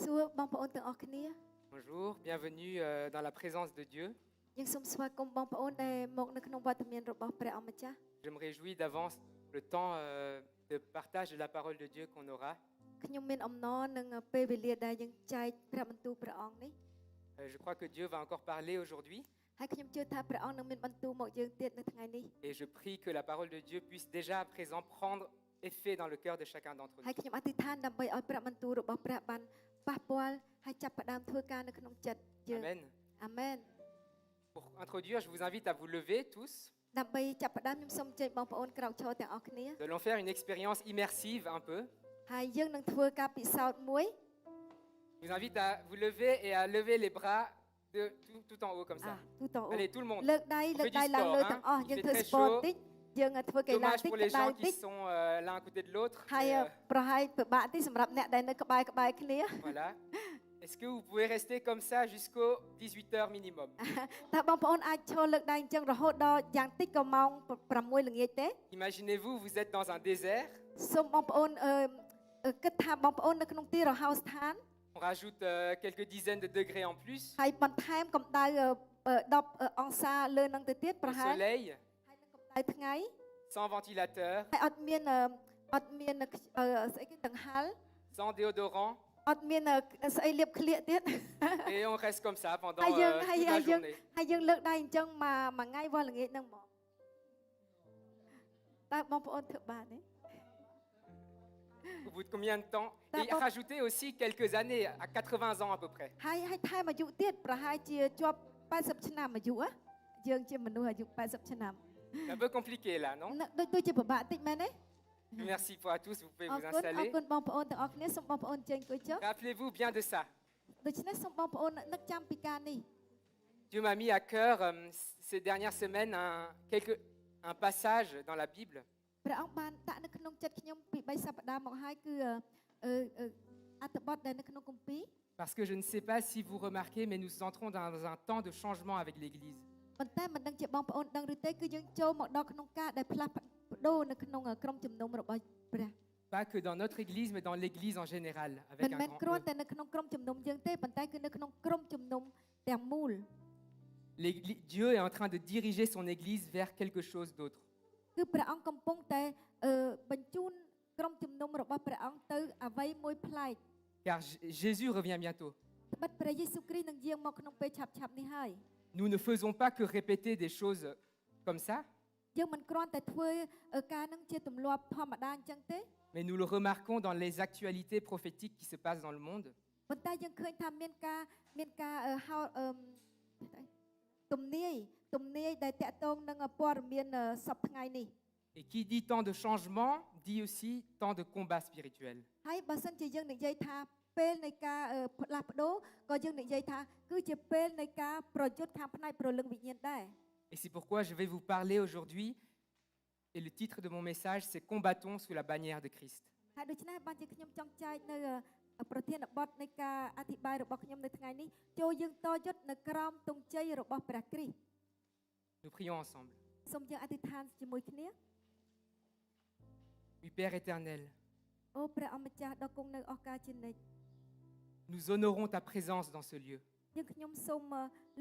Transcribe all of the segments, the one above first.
សួរបងប្អូនទាំងអស់គ្នា Bonjour, bienvenue dans la présence de Dieu. យើងសូមស្វាគមន៍បងប្អូនដែលមកនៅក្នុងវត្តមានរបស់ព្រះអម្ចាស់ Je me réjouis d'avance le temps de partage de la parole de Dieu qu'on aura. ខ្ញុំមានអំណរនឹងពេលវេលាដែលយើងចែកព្រះបន្ទូលព្រះអង្គនេះ Je crois que Dieu va encore parler aujourd'hui ហើយខ្ញុំជឿថាព្រះអង្គនឹងមានបន្ទូលមកយើងទៀតនៅថ្ងៃនេះ et je prie que la parole de Dieu puisse déjà à présent prendre effet dans le cœur de chacun d'entre ហើយ nous. ខ្ញុំអធិដ្ឋានដើម្បីឲ្យព្រះបន្ទូលរបស់ព្រះបានប៉ះពាល់ហើយចាប់ផ្ដើមធ្វើការនៅក្នុងចិត្តយើង Amen. អាមែន Pour introduire, je vous invite à vous lever tous. ដើម្បីចាប់ផ្ដើមខ្ញុំសូមអញ្ជើញបងប្អូនក្រោកឈរទាំងអស់គ្នា Nous allons faire une expérience immersive un peu. ហើយយើងនឹងធ្វើការពិសោធន៍មួយ Je vous invite à vous lever et à lever les bras tout en haut comme ça. ទូតអូ Allez, tout le monde. លើកដៃ On លើ fait ក du ដៃឡើង sport, លើ hein. ទាំងអស់ Il យើង fait ធ្វើ très ស្ពត chaud. តិចយើងធ្វើកីឡា Dommage តិច pour ក្ les តៅ gens តិ qui ច sont l'un à côté de l'autre. ហើយ Mais, ប្រហែលពិបាកតិចសម្រាប់អ្នកដែលនៅក្បែរគ្នា voilà. Est-ce que vous pouvez rester comme ça jusqu'aux 18h minimum? តើបងប្អូនអាចឈរលើកដៃអញ្ចឹងរហូតដល់យ៉ាងតិចក៏ម៉ោង6ល្ងាចទេ Imaginez-vous, vous êtes dans un désert. សូមបងប្អូនគិតថាបងប្អូននៅក្នុងទីរហោស្ថាន On rajoute quelques dizaines de degrés en plus. ហើយបន្ថែមកម្ដៅ10អង្សាលើនឹងទៅទៀតប្រ Le ហែល soleil, ហើយនឹងកម្ដៅថ្ងៃ sans ventilateur, ហើយអត់មានស្អីគេដង្ហែល sans déodorant. អត់មានស្អីលាបក្លៀកទៀត Et on reste comme ça pendant ហើយយើង toute ហើយ la យើង journée. ហើយយើងលើកដៃអញ្ចឹងមួយថ្ងៃវល់ល្ងាចហ្នឹងមកតើបងប្អូនធ្វើបានទេ Au bout de combien de temps? Et D'abord- rajoutez aussi quelques années, à 80 ans à peu près. ហើយថែមអាយុទៀតប្រហែលជាជាប់80ឆ្នាំអាយុយើងជាមនុស្សអាយុ80ឆ្នាំ C'est un peu compliqué là, non? ដូចជាពិបាកតិចមែនទេ Merci pour à tous, vous pouvez អ vous រគុណ installer. បងប្អូនទាំងអស់គ្នាសូមបងប្អូនចេញអង្គុយចុះ Rappelez-vous bien de ça. ដូច្នេះសូមបងប្អូននឹកចាំពីការនេះ Dieu m'a mis à cœur ces dernières semaines un passage dans la Bible ព្រះអង្គបានដាក់នៅក្នុងចិត្តខ្ញុំពី3សប្តាហ៍មកហើយគឺអត្ថបទដែលនៅក្នុងគម្ពីរ parce que je ne sais pas si vous remarquez, mais nous entrons dans un temps de changement avec l'Église. ប៉ុន្តែមិនដឹងជាបងប្អូនដឹងឬទេគឺយើងចូលមកដល់ក្នុងការដែលផ្លាស់ប្ដូរនៅក្នុងក្រុមជំនុំរបស់ព្រះ Pas que dans notre Église, mais dans l'Église en général, មិន avec un មែន grand គ្រាន់ E. តែនៅក្នុងក្រុមជំនុំយើងទេប៉ុន្តែគឺនៅក្នុងក្រុមជំនុំទាំងមូល Dieu est en train de diriger son Église vers quelque chose d'autre. គឺព្រះអង្គកំពុងតែបញ្ជូនក្រុមជំនុំរបស់ព្រះអង្គទៅអ្វីមួយប្លែក Car Jésus revient bientôt. ត្បិតព្រះយេស៊ូវគ្រីស្ទនឹងយាងមកក្នុងពេលឆាប់នេះហើយ Nous ne faisons pas que répéter des choses comme ça, យើងមិនគ្រាន់តែធ្វើការនឹងជាទម្លាប់ធម្មតាអញ្ចឹងទេ mais nous le remarquons dans les actualités prophétiques qui se passent dans le monde. ប៉ុន្តែយើងឃើញថាមានការហៅទំនាយដែលតាក់ទងនឹងព័ត៌មានសប្តាហ៍ថ្ងៃនេះ Et qui dit temps de changement, dit aussi temps de combat spirituel. ហើយបើសិនជាយើងនិយាយថាពេលនៃការផ្លាស់ប្ដូរក៏យើងនិយាយថាគឺជាពេលនៃការប្រយុទ្ធខាងផ្នែកព្រលឹងវិញ្ញាណដែរ Et c'est pourquoi je vais vous parler aujourd'hui, et le titre de mon message, c'est Combattons sous la bannière de Christ. ហើយដូច្នេះបានជាខ្ញុំចង់ចែកនៅប្រធានបទនៃការអធិប្បាយរបស់ខ្ញុំនៅថ្ងៃនេះចូលយើងតយុទ្ធនៅក្រោមទង់ជ័យរបស់ព្រះគ្រីស្ទ Nous prions ensemble. សូមយើងអធិដ្ឋានជាមួយគ្នា Oui, Père éternel, អូព្រះអម្ចាស់ដ៏គង់នៅអស់កលជានិច្ច nous honorons ta présence dans ce lieu. យើងខ្ញុំសូម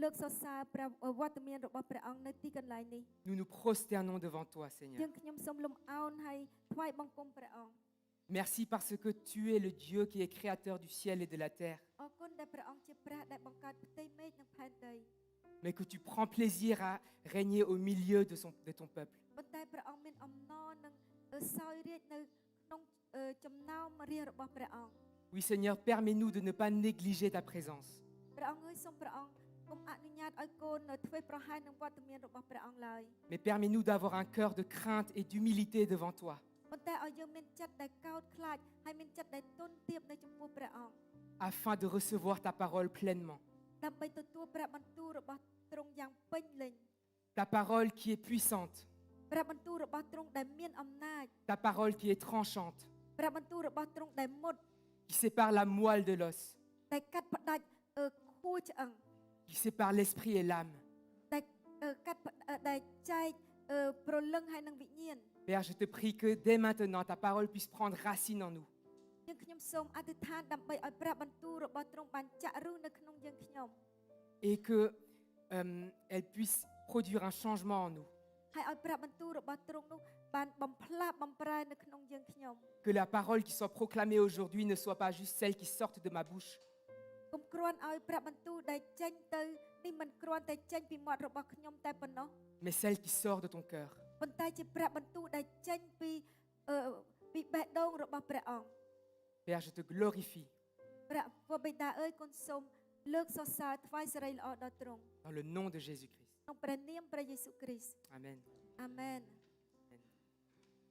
លើកសរសើរព្រះវត្តមានរបស់ព្រះអង្គនៅទីកន្លែងនេះ Nous nous prosternons devant toi, យើ Seigneur. ងខ្ញុំសូមលំអោនហើយថ្វាយបង្គំព្រះអង្គ Merci parce que tu es le Dieu qui est créateur du ciel et de la terre, អរគុណដែលព្រះអង្គជាព្រះដែលបង្កើតផ្ទៃមេឃនិងផែនដី mais que tu prends plaisir à régner au milieu de ton peuple. ប៉ុន្តែព្រះអង្គមានអំណរនិងសោយរាជ្យនៅក្នុងចំណោមរាជរបស់ព្រះអង្គ Oui, Seigneur, permets-nous de ne pas négliger ta présence. ព្រះអង្គអើយសូមព្រះអង្គកុំអនុញ្ញាតឲ្យកូនធ្វើប្រហែសនឹងវត្តមានរបស់ព្រះអង្គឡើយ Mais permets-nous d'avoir un cœur de crainte et d'humilité devant toi, ប៉ុន្តែឲ្យយើងមានចិត្តដែលកោតខ្លាចហើយមានចិត្តដែលទន់ទាបនៅចំពោះព្រះអង្គ afin de recevoir ta parole pleinement. ដើម្បីទទួលព្រះបន្ទូលរបស់ទ្រង់យ៉ាងពេញលេញ Ta parole qui est puissante, ព្រះបន្ទូលរបស់ទ្រង់ដែលមានអំណាច ta parole qui est tranchante, ព្រះបន្ទូលរបស់ទ្រង់ដែលមុត qui sépare la moelle de l'os, ដែលកាត់ផ្ដាច់ខួរឆ្អឹង qui sépare l'esprit et l'âme. ដែលកាត់ដែលចែកព្រលឹងហើយនឹងវិញ្ញាណ Père, je te prie que dès maintenant, ta parole puisse prendre racine en nous. យើងខ្ញុំសូមអធិដ្ឋានដើម្បីឲ្យព្រះបន្ទូលរបស់ទ្រង់បានចាក់ឫសនៅក្នុងយើងខ្ញុំ et que elle puisse produire un changement en nous. ហើយឲ្យព្រះបន្ទូលរបស់ទ្រង់នោះបានបំផ្លាស់បំប្រែនៅក្នុងយើងខ្ញុំ Que la parole qui soit proclamée aujourd'hui ne soit pas juste celle qui sortent de ma bouche, កុំគ្រាន់ឲ្យព្រះបន្ទូលដែលចេញទៅនេះមិនគ្រាន់តែចេញពីមាត់របស់ខ្ញុំតែប៉ុណ្ណោះ mais celle qui sort de ton cœur. ប៉ុន្តែជាព្រះបន្ទូលដែលចេញពីបេះដូងរបស់ព្រះអង្គ Père, je te glorifie ព្រះបិតាអើយគុណសូមលើកសរសើរថ្វាយសិរីល្អដល់ទ្រង់ dans le nom de Jésus-Christ. ក្នុងព្រះនាមព្រះយេស៊ូវគ្រីស្ទ Amen. អាមែន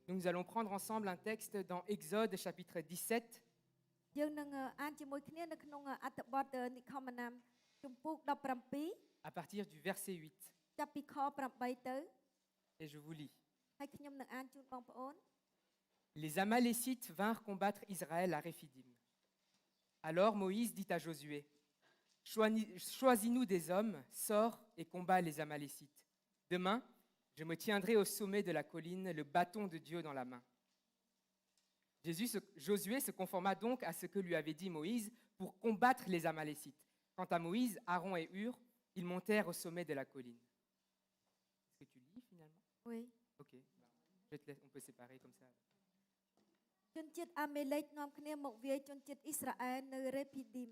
Nous allons prendre ensemble un texte dans Exode chapitre 17, យើងនឹងអានជាមួយគ្នានៅក្នុងអត្ថបទនិខមណាមជំពូក17 à partir du verset 8. ចាប់ពីខ8ទៅ Et je vous lis. ហើយខ្ញុំនឹងអានជូនបងប្អូន Les Amalécites vinrent combattre Israël à Réphidim. Alors Moïse dit à Josué, Choisis-nous des hommes, sors et combats les Amalécites. Demain, je me tiendrai au sommet de la colline, le bâton de Dieu dans la main. Josué se conforma donc à ce que lui avait dit Moïse pour combattre les Amalécites. Quant à Moïse, Aaron et Hur, ils montèrent au sommet de la colline. Est-ce que tu lis finalement? Oui. Ok, on peut séparer comme ça. ជនជាតិអាមេលេកនាំគ្នាមកវាយជនជាតិអ៊ីស្រាអែលនៅរេភីឌីម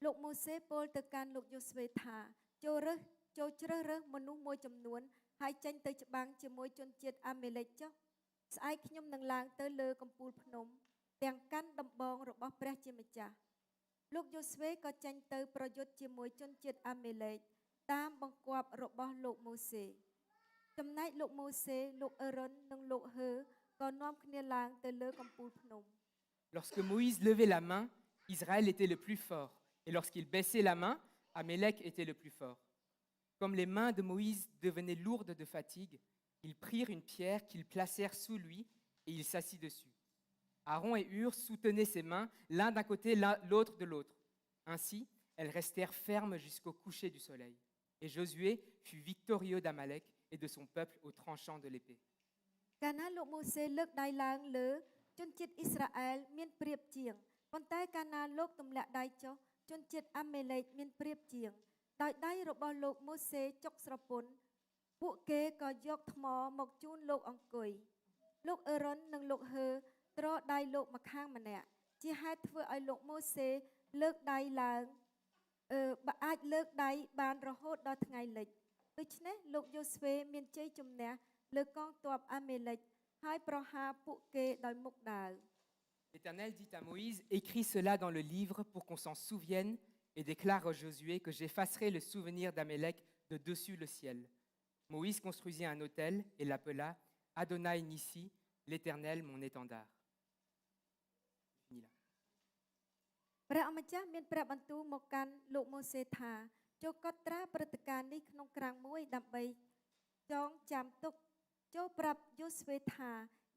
លោកម៉ូសេពោលទៅកាន់លោកយូស្វេថាចូលជ្រើសរើសមនុស្សមួយចំនួនហើយចេញទៅច្បាំងជាមួយជនជាតិអាមេលេកចុះស្អែកខ្ញុំនឹងឡើងទៅលើកំពូលភ្នំទាំងកាន់ដំបងរបស់ព្រះជាម្ចាស់លោកយូស្វេក៏ចេញទៅប្រយុទ្ធជាមួយជនជាតិអាមេលេកតាមបង្គាប់របស់លោកម៉ូសេចំណែកលោកម៉ូសេលោកអេរ៉ុននិងលោកហឺក៏នាំគ្នាឡើងទៅលើកំពូលភ្នំ Lorsque Moïse levait la main, Israël était le plus fort. Et lorsqu'il baissait la main, Amélec était le plus fort. Comme les mains de Moïse devenaient lourdes de fatigue, ils prirent une pierre qu'ils placèrent sous lui et il s'assit dessus. Aaron et Hur soutenaient ses mains, l'un d'un côté, l'autre de l'autre. Ainsi, elles restèrent fermes jusqu'au coucher du soleil. Et Josué fut victorieux d'Amalek et de son peuple au tranchant de l'épée. កាលណាលោកម៉ូសេលើកដៃឡើងលើជនជាតិអ៊ីស្រាអែលមានប្រៀបជាងប៉ុន្តែកាលណាលោកទម្លាក់ដៃចុះជនជាតិអាមេលេកមានប្រៀបជាងដោយដៃរបស់លោកម៉ូសេចុកស្រពន់ពួកគេក៏យកថ្មមកជូនលោកអង្គុយលោកអេរ៉ុននិងលោកហឺត្រដៃលោកម្ខាងម្នាក់ជាហេតុធ្វើឲ្យលោកម៉ូសេលើកដៃឡើងអាចលើកដៃបានរហូតដល់ថ្ងៃលិចដូច្នេះលោកយូស្វេមានជ័យជំនះលើកងទ័ពអាមេលេកហើយប្រហារពួកគេដោយមុខដាវ L'Éternel dit à Moïse, écris cela dans le livre pour qu'on s'en souvienne et déclare à Josué que j'effacerai le souvenir d'Amélec de dessus le ciel. Moïse construisit un autel et l'appela Adonai Nissi, l'Éternel mon étendard. Fini là. ព្រះអម្ចាស់មានព្រះបន្ទូលមកកាន់លោកម៉ូសេថាចូលកត់ត្រាព្រឹត្តិការណ៍នេះក្នុងក្រាំងមួយដើម្បីចងចាំទុកចូលប្រាប់យូស្វេថា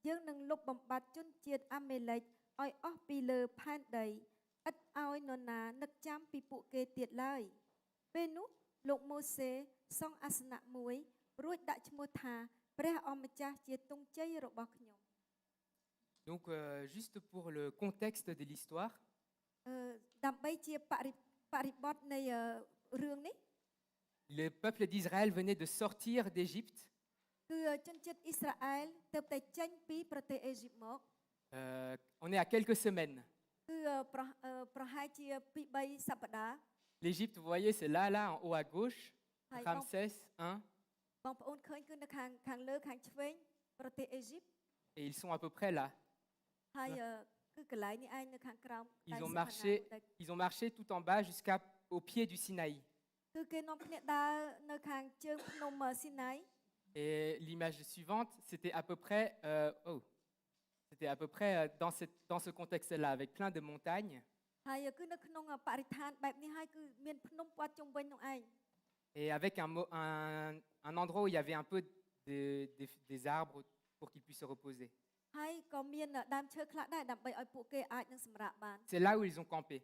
យើងនឹងលុបបំបាត់ជនជាតិអាមេលេកឲ្យអស់ពីលើផែនដីឥតឲ្យនរណានឹកចាំពីពួកគេទៀតឡើយពេលនោះលោកម៉ូសេសង់អាសនៈមួយរួចដាក់ឈ្មោះថាព្រះអម្ចាស់ជាទង់ជ័យរបស់ខ្ញុំ Donc, juste pour le contexte de l'histoire, ដើម្បីជាបរិបទនៃរឿងនេះ le peuple d'Israël venait de sortir d'Égypte. គឺជនជាតិអ៊ីស្រាអែលទើបតែចេញពីប្រទេសអេស៊ីបមក On est à quelques semaines. គឺប្រហែលជាពី3សប្តាហ៍ L'Égypte, vous voyez, c'est là, en haut à gauche, Hi, Ramsès I, បងប្អូនឃើញគឺនៅខាងលើខាងឆ្វេងប្រទេសអេស៊ីប et ils sont à peu près là. ហើយគឺកន្លែងនេះឯងនៅខាងក្រោម Ils ont marché tout en bas jusqu'au pied du Sinaï. គឺគេនាំគ្នាដើរនៅខាងជើងភ្នំស៊ីណាយ Et l'image suivante, c'était à peu près, dans ce contexte-là, avec plein de montagnes. ហើយគឺនៅក្នុងបរិស្ថានបែបនេះហើយគឺមានភ្នំព័ទ្ធជុំវិញនោះឯង Et avec un endroit où il y avait un peu des arbres pour qu'ils puissent se reposer. ហើយក៏មានដើមឈើខ្លះដែរដើម្បីឲ្យពួកគេអាចនឹងសម្រាកបាន C'est là où ils ont campé.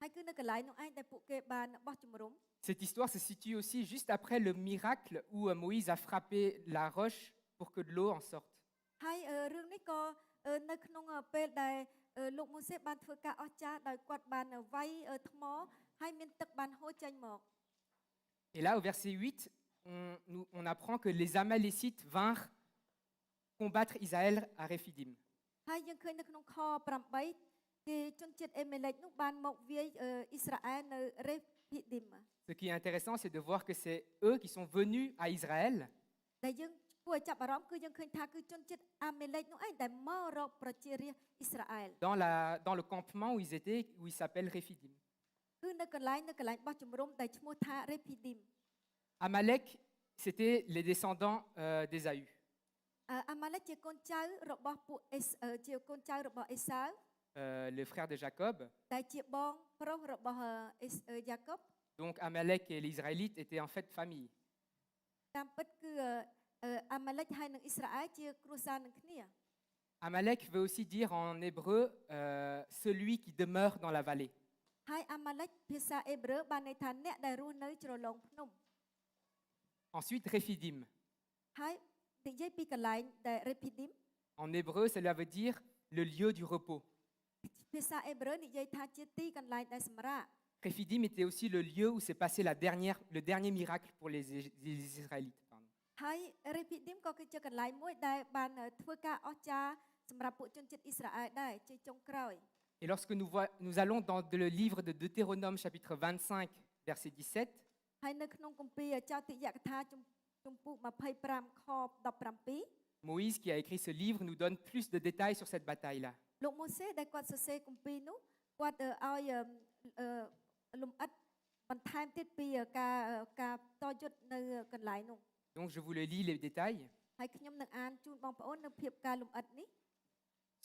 ហើយគឺនៅកន្លែងនោះឯងដែលពួកគេបានបោះជំរំ Cette histoire se situe aussi juste après le miracle où Moïse a frappé la roche pour que de l'eau en sorte. ហើយរឿងនេះក៏នៅក្នុងពេលដែល លោកម៉ូសេបានធ្វើការអស្ចារ្យដោយគាត់បានវាយថ្មហើយមានទឹកបានហូរចេញមក Et là, au verset 8, on apprend que les Amalécites vinrent combattre Israël à Réphidim. ហើយយើងឃើញនៅក្នុងខ8គេជនជាតិអេមេលេកនោះបានមកវាយអ៊ីស្រាអែលនៅរេភីឌីម Ce qui est intéressant, c'est de voir que c'est eux qui sont venus à Israël ដែលយើងគួរឲ្យចាប់អារម្មណ៍គឺយើងឃើញថាគឺជនជាតិអាមេលេកនោះឯងដែលមករកប្រជារាស្ត្រអ៊ីស្រាអែល dans le campement où ils étaient, où il s'appelle Réphidim. គឺនៅកន្លែងបោះជំរំដែលឈ្មោះថារេភីឌីម Amalek, c'était les descendants d'Ésaü. អាម៉ាឡេកជាកូនចៅរបស់ពួកជាកូនចៅរបស់អេសាវ Le frère de Jacob. ដែលជាបងប្រុសរបស់យ៉ាកុប Donc Amalek et les Israélites étaient en fait famille. តាមពិតគឺអាម៉ាឡេកហើយនិងអ៊ីស្រាអែលជាគ្រួសារនឹងគ្នា Amalek veut aussi dire en hébreu celui qui demeure dans la vallée. ហើយអាម៉ាឡេកភាសាអេប្រឺបានន័យថាអ្នកដែលរស់នៅជ្រលងភ្នំ Ensuite, Réphidim. ហើយនិយាយពីកន្លែងដែលរេភីឌីម En hébreu, cela veut dire le lieu du repos. ភាសាអេប្រឺនិយាយថាជាទីកន្លែងដែលសម្រាក Réphidim était aussi le lieu où s'est passé le dernier miracle pour les Israélites. Pardon. ហើយរេភីឌីមក៏គឺជាកន្លែងមួយដែលបានធ្វើការអស្ចារ្យសម្រាប់ពួកជនជាតិអ៊ីស្រាអែលដែរជាចុងក្រោយ Et lorsque nous allons dans le livre de Deutéronome, chapitre 25, verset 17, ហើយនៅក្នុងគម្ពីរចោទយកថាជំពូក25ខ17 Moïse, qui a écrit ce livre, nous donne plus de détails sur cette bataille-là. លោកម៉ូសេដែលគាត់សរសេរគម្ពីរនោះគាត់ឲ្យលំអិតបន្ថែមទៀតពីការតយុទ្ធនៅកន្លែងនោះ Donc je vous le lis les détails. ហើយខ្ញុំនឹងអានជូនបងប្អូននៅភាពការលំអិតនេះ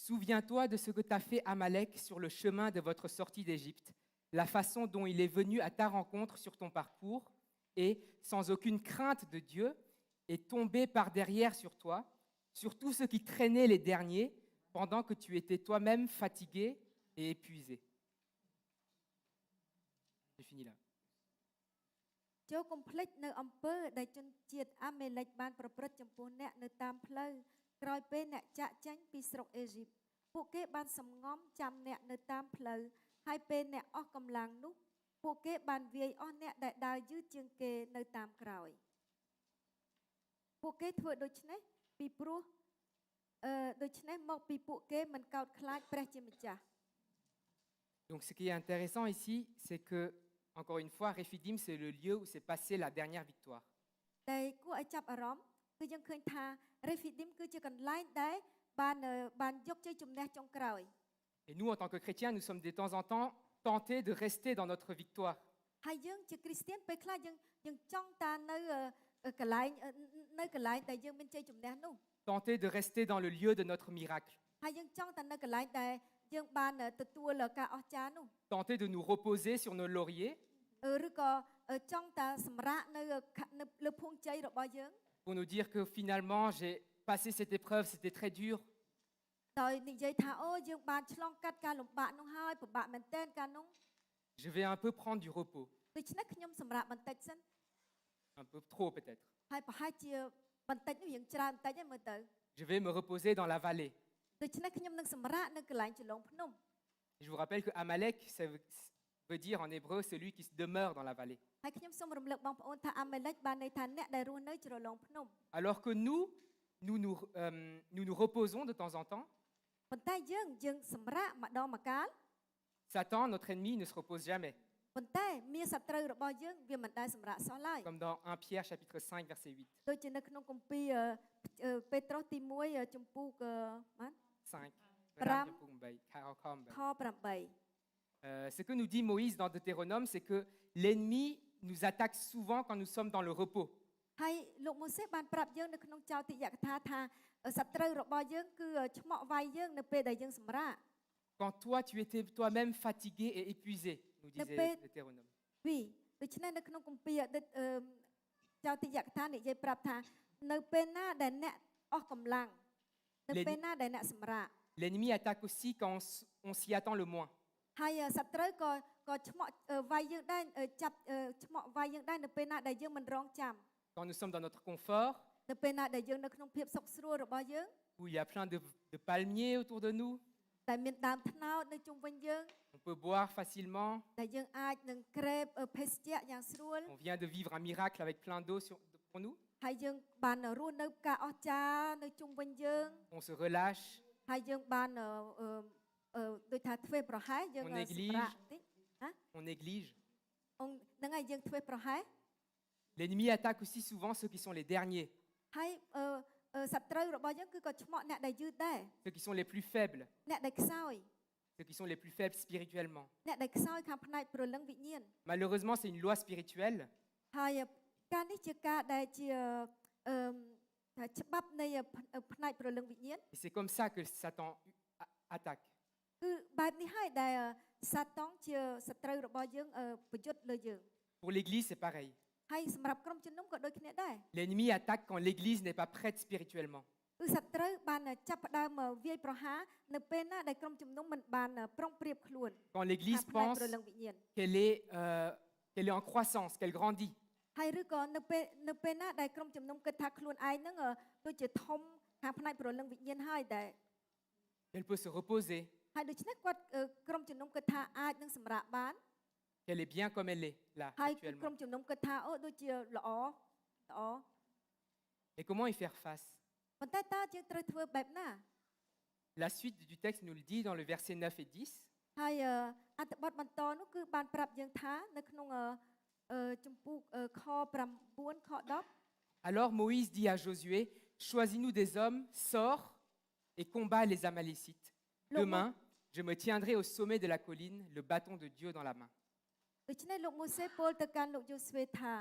Souviens-toi de ce que t'a fait Amalek sur le chemin de votre sortie d'Égypte, la façon dont il est venu à ta rencontre sur ton parcours et, sans aucune crainte de Dieu, est tombé par derrière sur toi, sur tous ceux qui traînaient les derniers, pendant que tu étais toi-même fatigué et épuisé. J'ai fini là. ចូលកុំភ្លេចនៅអំពើដែលជនជាតិអាមេលេកបានប្រព្រឹត្តចំពោះអ្នកនៅតាមផ្លូវក្រោយពេលអ្នកចាក់ចេញពីស្រុកអេស៊ីបពួកគេបានសំងំចាំអ្នកនៅតាមផ្លូវហើយពេលអ្នកអស់កម្លាំងនោះពួកគេបានវាយអស់អ្នកដែលដើរយឺតជាងគេនៅតាមក្រោយពួកគេធ្វើដូច្នេះពីព្រោះដូច្នេះមកពីពួកគេមិនកោតខ្លាចព្រះជាម្ចាស់ Donc ce qui est intéressant ici, c'est que, encore une fois, Réphidim, c'est le lieu où s'est passée la dernière victoire. តែគួរឲ្យចាប់អារម្មណ៍គឺយើងឃើញថារេហ្វីឌីមគឺជាកន្លែងដែលបានយកជ័យជំនះចុងក្រោយ Et nous, en tant que chrétiens, nous sommes de temps en temps tentés de rester dans notre victoire. ហើយយើងជាគ្រីស្ទានពេលខ្លះយើងចង់តានៅកន្លែងដែលយើងមានជ័យជំនះនោះ Tentés de rester dans le lieu de notre miracle. ហើយយើងចង់តានៅកន្លែងដែលយើងបានទទួលការអស្ចារ្យនោះ Tentés de nous reposer sur nos lauriers ឬក៏ចង់តាសម្រាកនៅលើភូមិជ័យរបស់យើង pour nous dire que finalement, j'ai passé cette épreuve, c'était très dur. ដោយនិយាយថាអូយើងបានឆ្លងកាត់ការលំបាកនោះហើយពិបាកមែនទែនការនោះ Je vais un peu prendre du repos. ដូច្នេះខ្ញុំសម្រាកបន្តិចសិន Un peu trop peut-être. ហើយប្រហែលជាបន្តិចនោះយើងច្រើនបន្តិចហ្នឹងមើលទៅ Je vais me reposer dans la vallée. ដូច្នេះខ្ញុំនឹងសម្រាកនៅកន្លែងចលងភ្នំ Je vous rappelle que Amalek, ça veut dire en hébreu celui qui demeure dans la vallée. ហើយខ្ញុំសូមរំលឹកបងប្អូនថាអាមេលេកបានន័យថាអ្នកដែលរស់នៅជ្រលងភ្នំ Alors que nous nous reposons de temps en temps, ប៉ុន្តែយើងសម្រាកម្ដងម្កាល Satan, notre ennemi, ne se repose jamais. ប៉ុន្តែមានសត្រូវរបស់យើងវាមិនដែលសម្រាកសោះឡើយ Comme dans 1 Pierre chapitre 5 verset 8. ដូចជានៅក្នុងគម្ពីរពេត្រុសទី1ចំពោះបាន 5. ខ8 Ce que nous dit Moïse dans Deutéronome, c'est que l'ennemi nous attaque souvent quand nous sommes dans le repos. ហើយលោកម៉ូសេបានប្រាប់យើងនៅក្នុងចោទយកថាសត្រូវរបស់យើងគឺឆ្មក់វាយយើងនៅពេលដែលយើងសម្រាក Quand toi, tu étais toi-même fatigué et épuisé, nous disait Deutéronome. ពីដូច្នេះនៅក្នុងគម្ពីរចោទយកថានិយាយប្រាប់ថានៅពេលណាដែលអ្នកអស់កម្លាំងនៅពេលណាដែលអ្នកសម្រាក L'ennemi attaque aussi quand on s'y attend le moins. ហើយសត្រូវក៏ឆ្មក់វាយយើងដែរចាប់ឆ្មក់វាយយើងដែរនៅពេលណាដែលយើងមិនរងចាំ Quand nous sommes dans notre confort, នៅពេលណាដែលយើងនៅក្នុងភាពសុខស្រួលរបស់យើង où il y a plein de palmiers autour de nous, ដែលមានដើមត្នោតនៅជុំវិញយើង On peut boire facilement. ដែលយើងអាចនឹងក្រេបភេសជ្ជៈយ៉ាងស្រួល On vient de vivre un miracle avec plein d'eau pour nous. ហើយយើងបានរស់នៅការអស្ចារ្យនៅជុំវិញយើង On se relâche. ហើយយើងបានដូចថាធ្វើប្រហែសយើង On សម្ néglige. រាប់តិចណា On néglige. ហ្នឹងហើយយើងធ្វើប្រហែស L'ennemi attaque aussi souvent ceux qui sont les derniers, ហើយសត្រូវរបស់យើងគឺក៏ឆ្មក់អ្នកដែលយឺតដែរ ceux qui sont les plus faibles, អ្នកដែលខ្សោយ ceux qui sont les plus faibles spirituellement. អ្នកដែលខ្សោយខាងផ្នែកព្រលឹងវិញ្ញាណ Malheureusement, c'est une loi spirituelle ហើយការនេះជាការដែលជាច្បាប់នៃផ្នែកព្រលឹងវិញ្ញាណ et c'est comme ça que Satan attaque. គឺបែបនេះហើយដែលសាតង់ជាសត្រូវរបស់យើងប្រយុទ្ធលើយើង Pour l'Église, c'est pareil. ហើយសម្រាប់ក្រុមជំនុំក៏ដូចគ្នាដែរ L'ennemi attaque quand l'Église n'est pas prête spirituellement. គឺសត្រូវបានចាប់ផ្ដើមវាយប្រហារនៅពេលណាដែលក្រុមជំនុំមិនបានប្រុងប្រៀបខ្លួន Quand l'Église ផ្នែក pense ព្រលឹងវិញ្ញាណ qu'elle est en croissance, qu'elle grandit. ហើយឬក៏នៅពេលណាដែលក្រុមជំនុំគិតថាខ្លួនឯងហ្នឹងដូចជាធំខាងផ្នែកព្រលឹងវិញ្ញាណហើយដែល Elle peut se reposer, ហើយដូច្នេះគាត់ក្រុមជំនុំគិតថាអាចនឹងសម្រាកបាន qu'elle est bien comme elle est là ហើយក្រុ actuellement. មជំនុំគិតថាអូដូចជាល្អ Et comment y faire face? ប៉ុន្តែតើយើងត្រូវធ្វើបែបណា La suite du texte nous le dit dans le verset 9 et 10. ហើយអត្ថបទបន្តនោះគឺបានប្រាប់យើងថានៅក្នុងចំពោះខ9ខ10 Alors Moïse dit à Josué, choisis-nous des hommes, sors et combat les Amalécites. Demain, je me tiendrai au sommet de la colline, le bâton de Dieu dans la main. ដូច្នេះលោកម៉ូសេពោលទៅកាន់លោកយូស្វេថា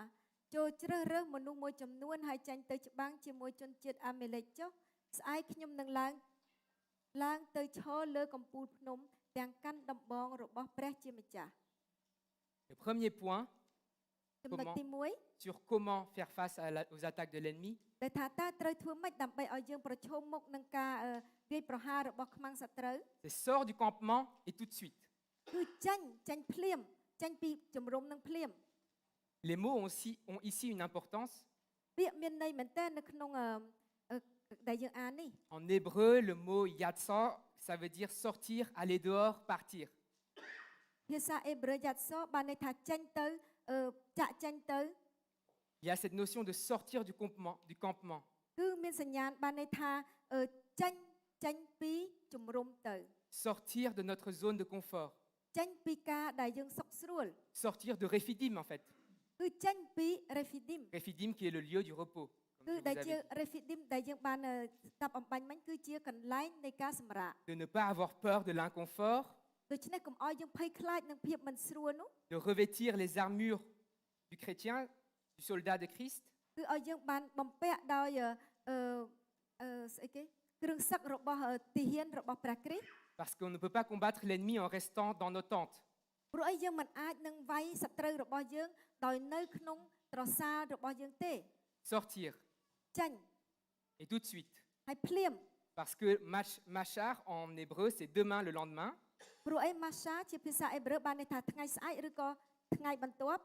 ចូលជ្រើសរើសមនុស្សមួយចំនួនហើយចាញ់ទៅច្បាំងជាមួយជនជាតិអាមេលេកចុះស្អែកខ្ញុំនឹងឡើងទៅឈរលើកំពូលភ្នំទាំងកាន់ដំបងរបស់ព្រះជាម្ចាស់ Le premier point ចំណុចទី1 sur comment faire face aux attaques de l'ennemi, ដែលថាតើត្រូវធ្វើម៉េចដើម្បីឲ្យយើងប្រឈមមុខនឹងការវាយប្រហាររបស់ខ្មាំងសត្រូវ c'est sors du campement et tout de suite. គឺចាញ់ភ្លាមចាញ់ពីជំរំនឹងភ្លាម Les mots ont ici une importance. ពាក្យមានន័យមែនតើនៅក្នុងដែលយើងអាននេះ En hébreu, le mot yatsor, ça veut dire sortir, aller dehors, partir. ភាសាអេប្រឺយ៉ាត់សបានន័យថាចាញ់ទៅចាក់ចាញ់ទៅ Il y a cette notion de sortir du campement. គឺមានសញ្ញាណបានន័យថាចាញ់ពីជំរំទៅ Sortir de notre zone de confort. ចាញ់ពីការដែលយើងសុខស្រួល Sortir de Rephidim en fait. គឺចាញ់ពី Rephidim Rephidim qui est le lieu du repos. គឺ Comme je ដែល vous ជា avais dit. Rephidim ដែលយើងបានស្ដាប់អំបញ្ញមិញគឺជាកន្លែងនៃការសម្រាក De ne pas avoir peur de l'inconfort, ដូច្នេះកុំឲ្យយើងភ័យខ្លាចនឹងភាពមិនស្រួលនោះ de revêtir les armures du chrétien, du soldat de Christ, គឺឲ្យយើងបានបំពាក់ដោយស្អីគេគ្រឿងសឹករបស់ទាហានរបស់ព្រះគ្រីស្ទ parce qu'on ne peut pas combattre l'ennemi en restant dans nos tentes. ព្រោះអីយើងមិនអាចនឹងវាយសត្រូវរបស់យើងដោយនៅក្នុងត្រសាលរបស់យើងទេ Sortir, ចាញ់ et tout de suite. ហើយភ្លាម Parce que machar en hébreu, c'est demain, le lendemain. ព្រោះអីម៉ាសាជាភាសាអេប្រឺបានន័យថាថ្ងៃស្អែកឬក៏ថ្ងៃបន្ទាប់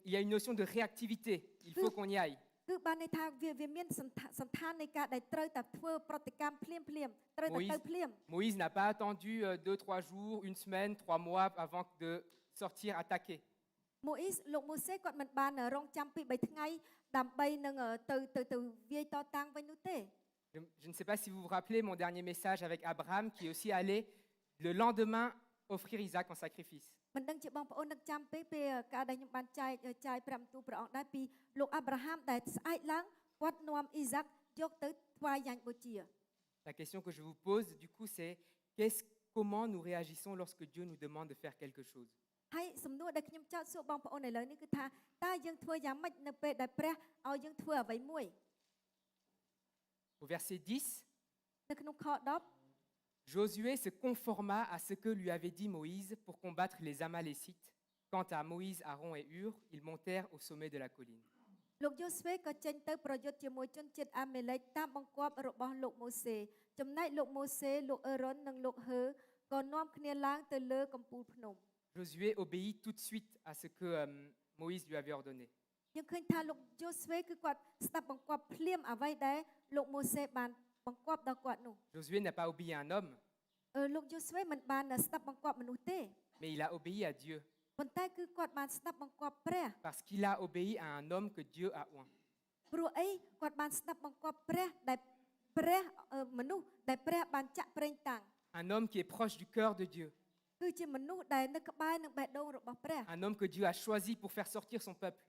Il y a une notion de réactivité. Il faut qu'on y aille. គឺបានន័យថាវាមានសន្តាននៃការដែលត្រូវតែធ្វើប្រតិកម្មភ្លាមត្រូវតែទៅភ្លាម Moïse n'a pas attendu 2-3 jours, une semaine, 3 mois avant de sortir attaquer. លោកម៉ូសេគាត់មិនបានរងចាំពី3ថ្ងៃដើម្បីនឹងទៅវាយតតាំងវិញនោះទេ Je ne sais pas si vous vous rappelez mon dernier message avec Abraham qui est aussi allé le lendemain offrir Isaac en sacrifice. មិនដឹងជាបងប្អូននឹកចាំពេលការដែលខ្ញុំបានចាយព្រះបន្ទូលព្រះអង្គដែរពីលោកអាប់រ៉ាហាំដែលស្អែកឡើងគាត់នាំអ៊ីសាក់យកទៅថ្វាយយ៉ាញ់បូជា La question que je vous pose du coup c'est comment nous réagissons lorsque Dieu nous demande de faire quelque chose. ហើយសំណួរដែលខ្ញុំចោទសួរបងប្អូនឥឡូវនេះគឺថាតើយើងធ្វើយ៉ាងម៉េចនៅពេលដែលព្រះឲ្យយើងធ្វើអ្វីមួយ Au verset 10, នៅក្នុងខ10 Josué se conforma à ce que lui avait dit Moïse pour combattre les Amalécites. Quant à Moïse, Aaron et Hur, ils montèrent au sommet de la colline. លោកយូស្វេក៏ចេញទៅប្រយុទ្ធជាមួយជនជាតិអាមេលេកតាមបង្គាប់របស់លោកម៉ូសេចំណែកលោកម៉ូសេលោកអេរ៉ុននិងលោកហឺក៏នាំគ្នាឡើងទៅលើកំពូលភ្នំ Josué obéit tout de suite à ce que Moïse lui avait ordonné. យើងឃើញថាលោកយូស្វេគឺគាត់ស្ដាប់បង្គាប់ភ្លាមអ្វីដែលលោកម៉ូសេបានបង្គាប់ដល់គាត់នោះ Josué n'a pas obéi à un homme, លោកយូស្វេមិនបានស្ដាប់បង្គាប់មនុស្សទេ mais il a obéi à Dieu ប៉ុន្តែគឺគាត់បានស្ដាប់បង្គាប់ព្រះ parce qu'il a obéi à un homme que Dieu a oint. ព្រោះអីគាត់បានស្ដាប់បង្គាប់ព្រះដែលព្រះមនុស្សដែលព្រះបានចាក់ប្រេងតាំង Un homme qui est proche du cœur de Dieu, គឺជាមនុស្សដែលនៅក្បែរនឹងបេះដូងរបស់ព្រះ un homme que Dieu a choisi pour faire sortir son peuple.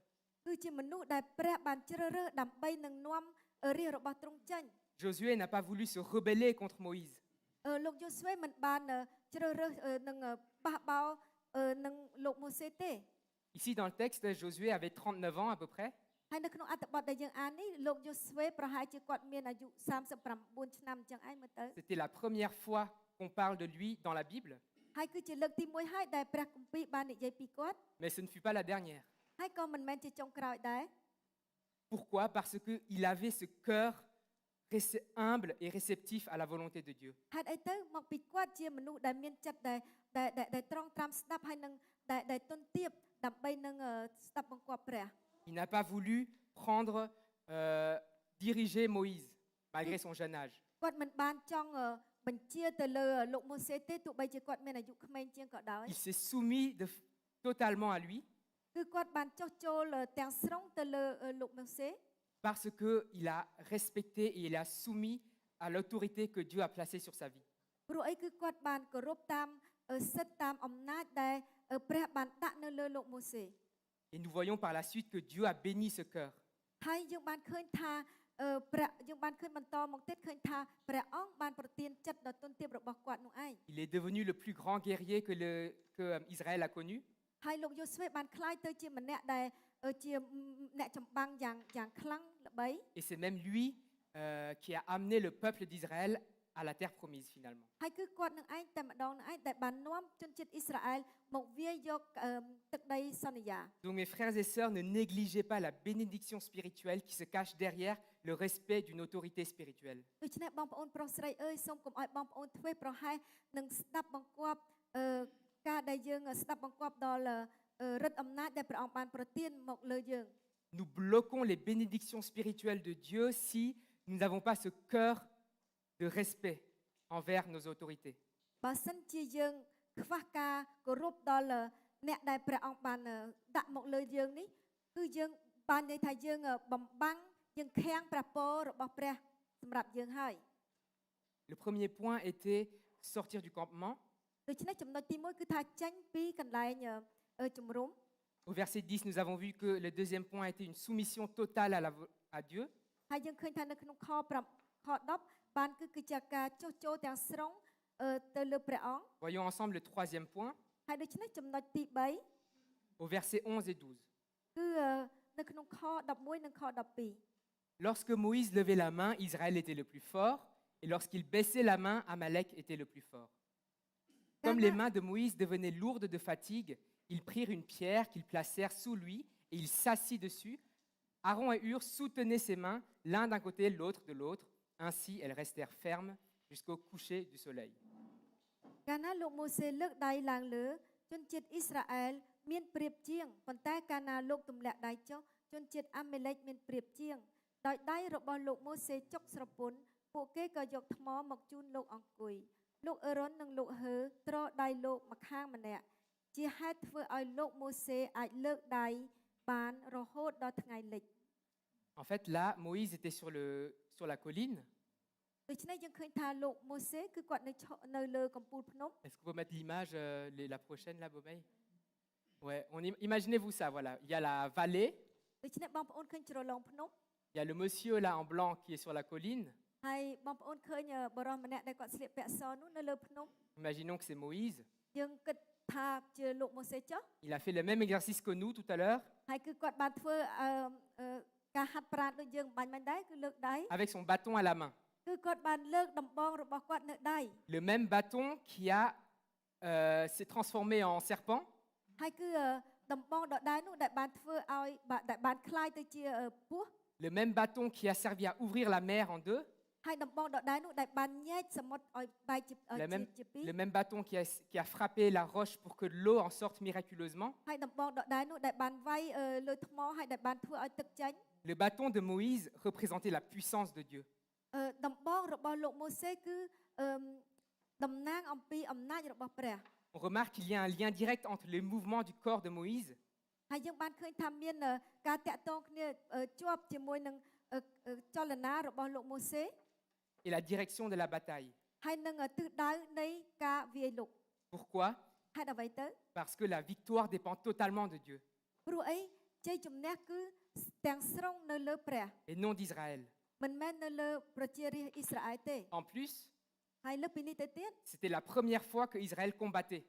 គឺជាមនុស្សដែលព្រះបានជ្រើសរើសដើម្បីនឹងនាំរាជរបស់ទ្រង់ចេញ Josué n'a pas voulu se rebeller contre Moïse. លោកយូស្វេមិនបានជ្រើសរើសនឹងប៉ះបោនឹងលោកម៉ូសេទេ Ici, dans le texte, Josué avait 39 ans à peu près. ហើយនៅក្នុងអត្ថបទដែលយើងអាននេះលោកយូស្វេប្រហែលជាគាត់មានអាយុ39ឆ្នាំអញ្ចឹងឯងមើលទៅ C'était la première fois qu'on parle de lui dans la Bible, ហើយគឺជាលើកទី1ហើយដែលព្រះគម្ពីរបាននិយាយពីគាត់ mais ce ne fut pas la dernière. ហើយក៏មិនមែនជាចុងក្រោយដែរ Pourquoi? Parce qu'il avait ce cœur humble et réceptif à la volonté de Dieu. ហេតុអីទៅមកពីគាត់ជាមនុស្សដែលមានចិត្តដែលត្រង់ត្រាំស្ដាប់ហើយនឹងដែលទន់ទាបដើម្បីនឹងស្ដាប់បង្គាប់ព្រះ Il n'a pas voulu prendre, diriger Moïse, malgré son jeune âge. គាត់មិនបានចង់បញ្ជាទៅលើលោកម៉ូសេទេទោះបីជាគាត់មានអាយុក្មេងជាងក៏ដោយ Il s'est soumis totalement à lui គឺគាត់បានចុះចូលទាំងស្រុងទៅលើលោកម៉ូសេ parce qu'il a respecté et il a soumis à l'autorité que Dieu a placée sur sa vie. ព្រោះអីគឺគាត់បានគោរពតាមសិទ្ធិតាមអំណាចដែលព្រះបានដាក់នៅលើលោកម៉ូសេ Et nous voyons par la suite que Dieu a béni ce cœur. ហើយយើងបានឃើញថាព្រះយើងបានឃើញបន្តមកទៀតឃើញថាព្រះអង្គបានប្រទានចិត្តដ៏ទន់ទាបរបស់គាត់នោះឯង Il est devenu le plus grand guerrier que Israël a connu. ហើយលោកយូស្វេបានក្លាយទៅជាម្នាក់ដែលជាអ្នកចម្បាំងយ៉ាងខ្លាំងល្បី Et c'est même lui qui a amené le peuple d'Israël à la terre promise finalement. ហើយគឺគាត់នឹងឯងតែម្ដងនឹងឯងដែលបាននាំជនជាតិអ៊ីស្រាអែលមកវាយយកទឹកដីសន្យា Donc mes frères et sœurs, ne négligez pas la bénédiction spirituelle qui se cache derrière le respect d'une autorité spirituelle. ដូច្នេះបងប្អូនប្រុសស្រីអើយសូមកុំឲ្យបងប្អូនធ្វេសប្រហែសនឹងស្ដាប់បង្គាប់ការដែលយើងស្ដាប់បង្គាប់ដល់ឫទ្ធិអំណាចដែលព្រះអង្គបានប្រទានមកលើយើង Nous bloquons les bénédictions spirituelles de Dieu si nous n'avons pas ce cœur de respect envers nos autorités. បើសិនជាយើងខ្វះការគោរពដល់អ្នកដែលព្រះអង្គបានដាក់មកលើយើងនេះគឺយើងបាននិយាយថាយើងបំបាំងយើងខាំងព្រះពររបស់ព្រះសម្រាប់យើងហើយ Le premier point était sortir du campement. ដូច្នេះចំណុចទី1គឺថាចេញពីកន្លែងជំរុំ Au verset 10, nous avons vu que le deuxième point était une soumission totale à Dieu. ហើយយើងឃើញថានៅក្នុងខ10បានគឺជាការចុះចូលទាំងស្រុងទៅលើព្រះអង្គ Voyons ensemble le troisième point, ហើយដូច្នេះចំណុចទី3 au verset 11 et 12. គឺនៅក្នុងខ11និងខ12 Lorsque Moïse levait la main, Israël était le plus fort, et lorsqu'il baissait la main, Amalek était le plus fort. Comme les mains de Moïse devenaient lourdes de fatigue, ils prirent une pierre qu'ils placèrent sous lui, et il s'assit dessus. Aaron et Hur soutenaient ses mains, l'un d'un côté, l'autre de l'autre. Ainsi, elles restèrent fermes jusqu'au coucher du soleil. កាលណាលោកម៉ូសេលើកដៃឡើងលើជនជាតិអ៊ីស្រាអែលមានប្រៀបជាងប៉ុន្តែកាលណាលោកទម្លាក់ដៃចុះជនជាតិអាមេឡេកមានប្រៀបជាងដោយដៃរបស់លោកម៉ូសេចុកស្រពន់ពួកគេក៏យកថ្មមកជូនលោកអង្គុយលោកអេរ៉ុននិងលោកហឺទ្រដៃលោកម្ខាងម្នាក់ជាហេតុធ្វើឲ្យលោកម៉ូសេអាចលើកដៃបានរហូតដល់ថ្ងៃលិច En fait, là, Moïse était sur la colline. ដូច្នេះយើងឃើញថាលោកម៉ូសេគឺគាត់នៅលើកំពូលភ្នំ Est-ce qu'on peut mettre l'image, la prochaine, là, Beaumeil? Ouais, imaginez-vous ça, voilà. Il y a la vallée, ដូច្នេះបងប្អូនឃើញជ្រលងភ្នំ il y a le monsieur là en blanc qui est sur la colline. ហើយបងប្អូនឃើញបរិសម្នាក់ដែលគាត់ស្លៀកពាក់សនោះនៅលើភ្នំ Imaginons que c'est Moïse. យើងគិតថាជាលោកម៉ូសេចុះ Il a fait le même exercice que nous tout à l'heure, ហើយគឺគាត់បានធ្វើការហាត់ប្រាណដូចយើងបាញ់មិនដែរគឺលើកដៃ avec son bâton à la main. គឺគាត់បានលើកដំបងរបស់គាត់នៅដៃ Le même bâton qui s'est transformé en serpent, ហើយគឺដំបងដដែលនោះដែលបានធ្វើឲ្យដែលបានคล้ายទៅជាពស់ le même bâton qui a servi à ouvrir la mer en deux, ហើយដំបងដដែលនោះដែលបានញែកសមុទ្រឲ្យបែកជាពីរ le même bâton qui a frappé la roche pour que l'eau en sorte miraculeusement. ហើយដំបងដដែលនោះដែលបានវាយលើថ្មហើយដែលបានធ្វើឲ្យទឹកចេញ Le bâton de Moïse représentait la puissance de Dieu. ដំបងរបស់លោកម៉ូសេគឺ តំណាងអំពីអំណាចរបស់ព្រះ On remarque qu'il y a un lien direct entre les mouvements du corps de Moïse ហើយយើងបានឃើញថាមានការតាក់ទងគ្នាជាប់ជាមួយនឹងចលនារបស់លោកម៉ូសេ et la direction de la bataille. ហើយនឹងទិសដៅនៃការវាយលុក Pourquoi? ហេតុអ្វីទៅ Parce que la victoire dépend totalement de Dieu ព្រោះអីជ័យជំនះគឺទាំងស្រុងនៅលើព្រះ et non d'Israël. មិនមែននៅលើប្រជារាស្ត្រអ៊ីស្រាអែលទេ En plus, ហើយលើពីនេះទៅទៀត c'était la première fois que Israël combattait.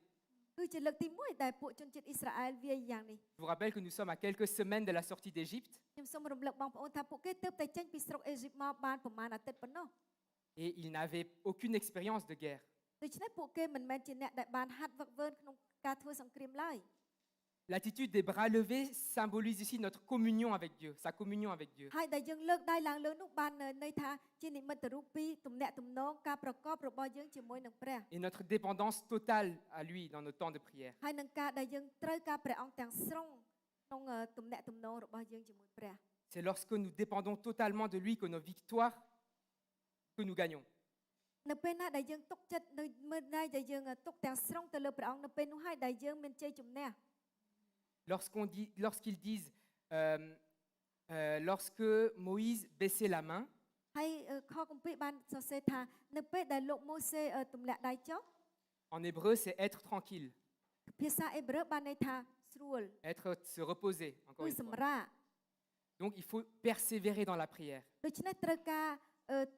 គឺជាលើកទី1ដែលពួកជនជាតិអ៊ីស្រាអែលវាយយ៉ាងនេះ Je vous rappelle que nous sommes à quelques semaines de la sortie d'Égypte ខ្ញុំសូមរំលឹកបងប្អូនថាពួកគេទើបតែចេញពីស្រុកអេស៊ីបមកបានប្រមាណអាទិត្យប៉ុណ្ណោះ et ils n'avaient aucune expérience de guerre. ដូច្នេះពួកគេមិនមែនជាអ្នកដែលបានហាត់វឹកវើក្នុងការធ្វើសង្គ្រាមឡើយ L'attitude des bras levés symbolise ici notre communion avec Dieu, sa communion avec Dieu. ហើយដែលយើងលើកដៃឡើងលើនោះបានន័យថាជានិមិត្តរូបពីទំនាក់ទំនងការប្រកបរបស់យើងជាមួយនឹងព្រះ Et notre dépendance totale à lui dans nos temps de prière. ហើយនឹងការដែលយើងត្រូវការព្រះអង្គទាំងស្រុងក្នុងទំនាក់ទំនងរបស់យើងជាមួយព្រះ C'est lorsque nous dépendons totalement de lui que nos victoires, que nous gagnons. នៅពេលណាដែលយើងទុកចិត្តនៅមើលណាដែលយើងទុកទាំងស្រុងទៅលើព្រះអង្គនៅពេលនោះហើយដែលយើងមានជ័យជំនះ Lorsqu'ils disent, lorsque Moïse baissait la main, ហើយខគម្ពីរបានសរសេរថានៅពេលដែលលោកម៉ូសេទម្លាក់ដៃចុះ en hébreu c'est être tranquille, ភាសាអេប្រឺបានន័យថាស្រួល être se reposer, encore គឺ une សម្ fois. រាក Donc il faut persévérer dans la prière, ដូច្នេះត្រូវការ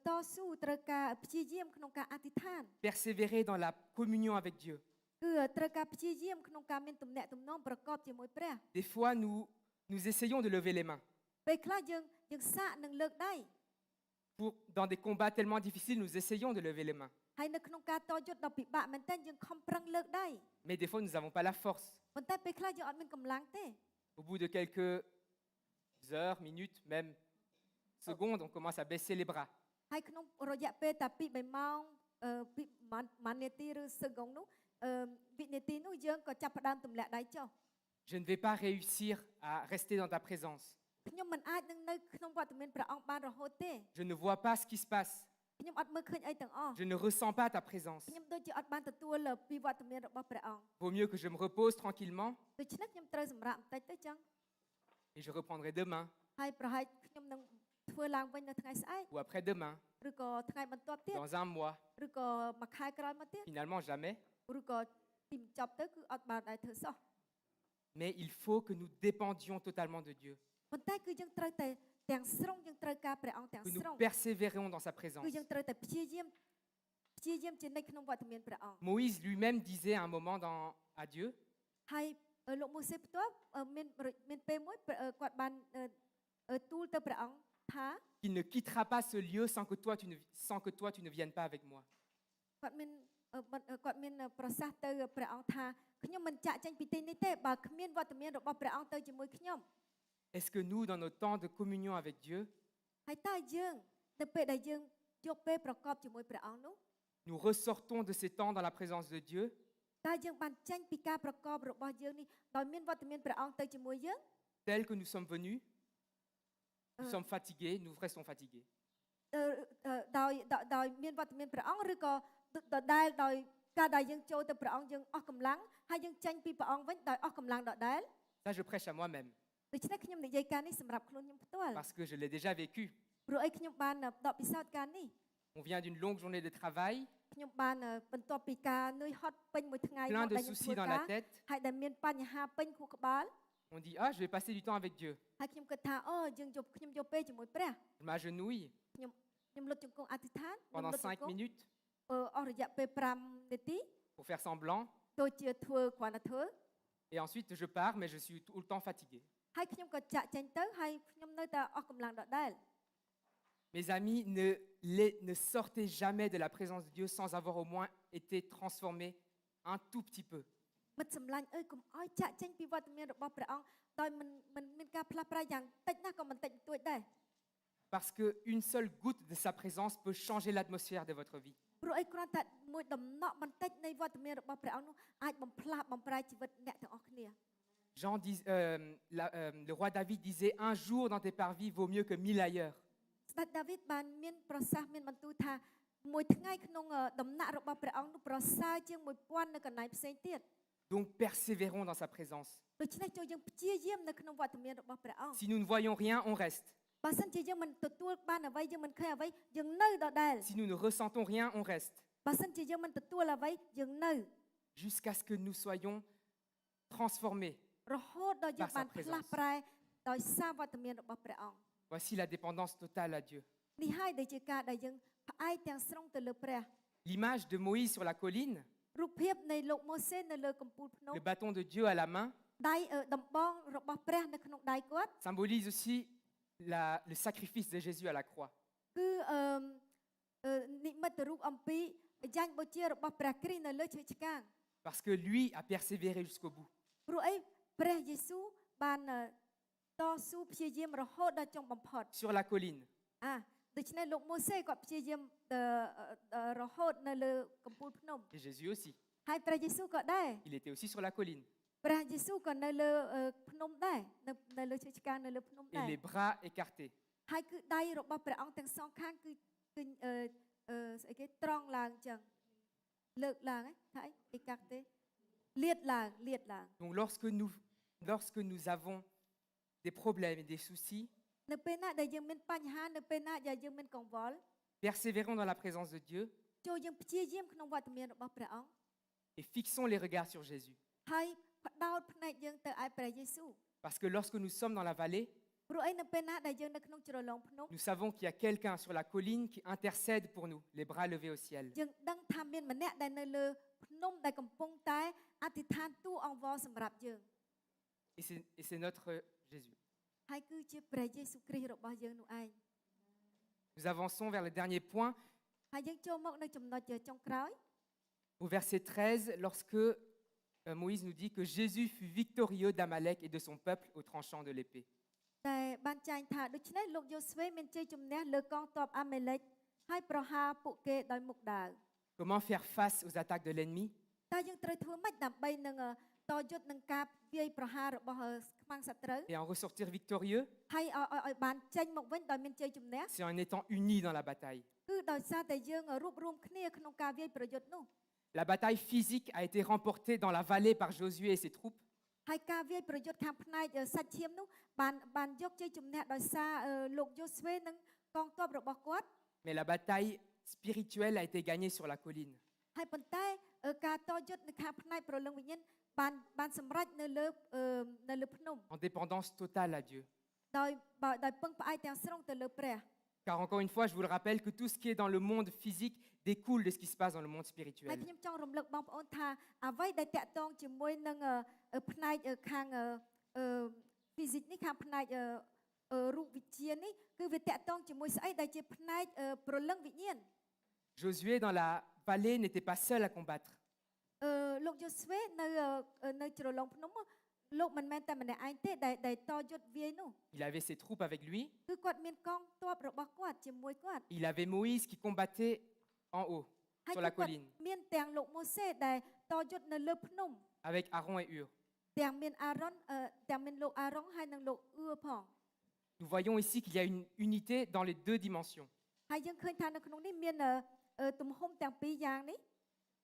តស៊ូត្រូវការព្យាយាមក្នុងការអធិដ្ឋាន persévérer dans la communion avec Dieu. គឺត្រូវការព្យាយាមក្នុងការមានទំនាក់ទំនងប្រកបជាមួយព្រះ Des fois nous essayons de lever les mains. ពេលខ្លះយើងសាកនឹងលើកដៃ Dans des combats tellement difficiles, nous essayons de lever les mains. ហើយនៅក្នុងការតយុទ្ធដ៏ពិបាកមែនទែនយើងខំប្រឹងលើកដៃ Mais des fois nous n'avons pas la force. ប៉ុន្តែពេលខ្លះយើងអត់មានកម្លាំងទេ Au bout de quelques heures, minutes, même secondes, on commence à baisser les bras. ហើយក្នុងរយៈពេលតែ2-3ម៉ោងពីម៉ាននាទីឬសឹកងនោះវិនាទីនោះយើងក៏ចាប់ផ្ដើមទម្លាក់ដៃចុះ Je ne vais pas réussir à rester dans ta présence. ខ្ញុំមិនអាចនឹងនៅក្នុងវត្តមានព្រះអង្គបានរហូតទេ Je ne vois pas ce qui se passe. ខ្ញុំអត់មើលឃើញអីទាំងអស់ Je ne ressens pas ta présence. ខ្ញុំដូចជាអត់បានទទួលពីវត្តមានរបស់ព្រះអង្គ Vaut mieux que je me repose tranquillement ដូច្នេះខ្ញុំត្រូវសម្រាកបន្តិចទៅចឹង et je reprendrai demain ហើយប្រហែលខ្ញុំនឹងធ្វើឡើងវិញនៅថ្ងៃស្អែក ou après-demain, ឬក៏ថ្ងៃបន្ទាប់ទៀត dans un mois. ឬក៏មួយខែក្រោយមកទៀត Finalement, jamais. ឬក៏ទីបញ្ចប់ទៅគឺអត់បានដែរធ្វើសោះ Mais il faut que nous dépendions totalement de Dieu, ប៉ុន្តែគឺយើងត្រូវតែទាំងស្រុងយើងត្រូវការព្រះអង្គទាំង que ស្រុង nous persévérons dans sa présence. គឺយើងត្រូវតែព្យាយាមជានិច្ចក្នុងវត្តមានព្រះអង្គ Moïse lui-même disait à un moment à Dieu, ហើយលោកម៉ូសេផ្ទាល់មានពេលមួយគាត់បានទូលទៅព្រះអង្គថា qu'il ne quittera pas ce lieu sans que toi tu ne viennes pas avec moi. គាត់មានប្រសាសន៍ទៅព្រះអង្គថាខ្ញុំមិនចាក់ចេញពីទីនេះទេបើគ្មានវត្តមានរបស់ព្រះអង្គទៅជាមួយខ្ញុំ Est-ce que nous, dans nos temps de communion avec Dieu, ហើយតើយើងនៅពេលដែលយើងយកពេលប្រកបជាមួយព្រះអង្គនោះ nous ressortons de ces temps dans la présence de Dieu តើយើងបានចេញពីការប្រកបរបស់យើងនេះដោយមានវត្តមានព្រះអង្គទៅជាមួយយើង tel que nous sommes venus, nous sommes fatigués, nous restons fatigués. ដោយមានវត្តមានព្រះអង្គឬក៏ដដែលដោយការដែលយើងចូលទៅព្រះអង្គយើងអស់កម្លាំងហើយយើងចេញពីព្រះអង្គវិញដោយអស់កម្លាំងដដែល Ça, je prêche à moi-même ដូច្នេះខ្ញុំនិយាយការនេះសម្រាប់ខ្លួនខ្ញុំផ្ទាល់ parce que je l'ai déjà vécu. ព្រោះអីខ្ញុំបានដកពិសោធន៍ការនេះ On vient d'une longue journée de travail, ខ្ញុំបានបន្ទាប់ពីការនឿយហត់ពេញមួយថ្ងៃ plein de ដែលខ្ញុំធ្វើ soucis dans ការ la tête. ហើយដែលមានបញ្ហាពេញខួរក្បាល On dit, ah, je vais passer du temps avec Dieu. ហើយខ្ញុំគិតថាអូខ្ញុំយកពេលជាមួយព្រះ Je m'agenouille ខ្ញុំលុតជង្គង់អធិដ្ឋាន pendant 5 minutes អស់រយៈពេល5នាទី pour faire semblant. ដូចជាធ្វើគ្រាន់តែធ្វើ Et ensuite, je pars, mais je suis tout le temps fatigué. ហើយខ្ញុំក៏ចាក់ចេញទៅហើយខ្ញុំនៅតែអស់កម្លាំងដដែល Mes amis, ne sortez jamais de la présence de Dieu sans avoir au moins été transformés un tout petit peu. មិត្តសម្លាញ់អើយកុំឲ្យចាក់ចេញពីវត្តមានរបស់ព្រះអង្គដោយមិនមានការផ្លាស់ប្រែយ៉ាងតិចណាស់ក៏មិនតិចបន្តួចដែរ Parce qu'une seule goutte de sa présence peut changer l'atmosphère de votre vie. ព្រោះអីគ្រាន់តែមួយដំណក់បន្តិចនៃវត្តមានរបស់ព្រះអង្គនោះអាចបំផ្លាស់បំប្រែជីវិតអ្នកទាំងអស់គ្នា Le roi David disait, un jour dans tes parvis vaut mieux que 1000 ailleurs. ស្ដេចដាវីតបានមានប្រសាសន៍មានបន្ទូលថា មួយថ្ងៃក្នុងដំណាក់របស់ព្រះអង្គនោះប្រសើរជាង1000នៅកន្លែងផ្សេងទៀត Donc persévérons dans sa présence. ដូច្នេះចូលយើងព្យាយាមនៅក្នុងវត្តមានរបស់ព្រះអង្គ Si nous ne voyons rien, on reste. បើសិនជាយើងមិនទទួលបានអ្វីយើងមិនឃើញអ្វីយើងនៅដដែល Si nous ne ressentons rien, on reste. បើសិនជាយើងមិនទទួលអ្វីយើងនៅ Jusqu'à ce que nous soyons transformés. រហូតដល់យើងបានផ្លាស់ប្រែដោយសារវត្តមានរបស់ព្រះអង្គ Voici la dépendance totale à Dieu. នេះហើយដែលជាការដែលយើងផ្អែកទាំងស្រុងទៅលើព្រះ L'image de Moïse sur la colline, រូបភាពនៃលោកម៉ូសេនៅលើកំពូលភ្នំ le bâton de Dieu à la main, ដៃដំបងរបស់ព្រះនៅក្នុងដៃគាត់ symbolise aussi le sacrifice de Jésus à la croix. គឺនិមិត្តរូបអំពីយ៉ាញ់បូជារបស់ព្រះគ្រីស្ទនៅលើឈើឆ្កាង Parce que lui a persévéré jusqu'au bout. ព្រោះអីព្រះយេស៊ូវបានតស៊ូព្យាយាមរហូតដល់ចុងបំផុត Sur la colline. ដូច្នេះលោកម៉ូសេគាត់ព្យាយាមរហូតនៅលើកំពូលភ្នំ Et Jésus aussi. ហើយព្រះយេស៊ូវក៏ដែរ Il était aussi sur la colline. ព្រះយេស៊ូវក៏នៅលើភ្នំដែរនៅលើឈើឆ្កាងនៅលើភ្នំ Et ដែរ les bras écartés. ហើយគឺដៃរបស់ព្រះអង្គទាំងសងខាងគឺស្អីគេត្រង់ឡើងអញ្ចឹងលើកឡើងថាអីអេកាក់ទេលាតឡើង Donc lorsque nous avons des problèmes et des soucis, នៅពេលណាដែលយើងមានបញ្ហានៅពេលណាដែលយើងមានកង្វល់ persévérons dans la présence de Dieu ចូលយើងព្យាយាមក្នុងវត្តមានរបស់ព្រះអង្គ et fixons les regards sur Jésus. ហើយផ្ដោតភ្នែកយើងទៅឯព្រះយេស៊ូវ Parce que lorsque nous sommes dans la vallée, ព្រោះអីនៅពេលណាដែលយើងនៅក្នុងជ្រលងភ្នំ nous savons qu'il y a quelqu'un sur la colline qui intercède pour nous, les bras levés au ciel. យើងដឹងថាមានម្នាក់ដែលនៅលើភ្នំដែលកំពុងតែអធិដ្ឋានទូលអង្វរសម្រាប់យើង Et c'est notre Jésus. ហើយគឺជាព្រះយេស៊ូវគ្រីស្ទរបស់យើងនោះឯង Nous avançons vers le dernier point, ហើយយើងចូលមកនៅចំណុចចុងក្រោយ au verset 13, lorsque Moïse nous dit que Jésus fut victorieux d'Amalek et de son peuple au tranchant de l'épée. តែបានចែងថាដូច្នេះលោកយូស្វេមានជ័យជំនះលើកងទ័ពអាមេលេកហើយប្រហារពួកគេដោយមុខដាវ Comment faire face aux attaques de l'ennemi? តើយើងត្រូវធ្វើម៉េចដើម្បីនឹងតយុទ្ធនឹងការវាយប្រហាររបស់ខ្មាំងសត្រូវ Et en ressortir victorieux, ហើយឲ្យបានចេញមកវិញដោយមានជ័យជំនះ c'est en étant unis dans la bataille. គឺដោយសារតែយើងរួបរวมគ្នាក្នុងការវាយប្រយុទ្ធនោះ La bataille physique a été remportée dans la vallée par Josué et ses troupes. ហើយការវាយប្រយុទ្ធខាងផ្នែកសាច់ឈាមនោះបានយកជ័យជំនះដោយសារលោកយូស្វេនិងកងទ័ពរបស់គាត់ Mais la bataille spirituelle a été gagnée sur la colline. ហើយប៉ុន្តែការតយុទ្ធនៅខាងផ្នែកព្រលឹងវិញ្ញាណបានសម្រេចនៅលើភ្នំ En dépendance totale à Dieu. ដោយពឹងផ្អែកទាំងស្រុងទៅលើព្រះ Car encore une fois, je vous le rappelle que tout ce qui est dans le monde physique découle de ce qui se passe dans le monde ហើយ spirituel. ខ្ញុំចង់រំលឹកបងប្អូនថាអ្វីដែលតាក់ទងជាមួយនឹងផ្នែកខាងphysic នេះខាងផ្នែករូបវិទ្យានេះគឺវាតាក់ទងជាមួយស្អីដែលជាផ្នែកព្រលឹងវិញ្ញាណ Josué dans la vallée n'était pas seul à combattre. លោកយូស្វេនៅជ្រលងភ្នំលោកមិនមែនតែម្នាក់ឯងទេដែលតយុទ្ធវាយនោះ Il avait ses troupes avec lui. គឺគាត់មានកងទ័ពរបស់គាត់ជាមួយគាត់ Il avait Moïse qui combattait en haut, ហើយ sur គឺ la គាត់ colline, មានទាំងលោកម៉ូសេដែលតយុទ្ធនៅលើភ្នំ avec Aaron et Hur. ទាំងមានអារ៉ុនទាំងមានលោកអារ៉ុងហើយនិងលោកអ៊ឺផង Nous voyons ici qu'il y a une unité dans les deux dimensions. ហើយយើងឃើញថានៅក្នុងនេះមានទំហំទាំងពីរយ៉ាងនេះ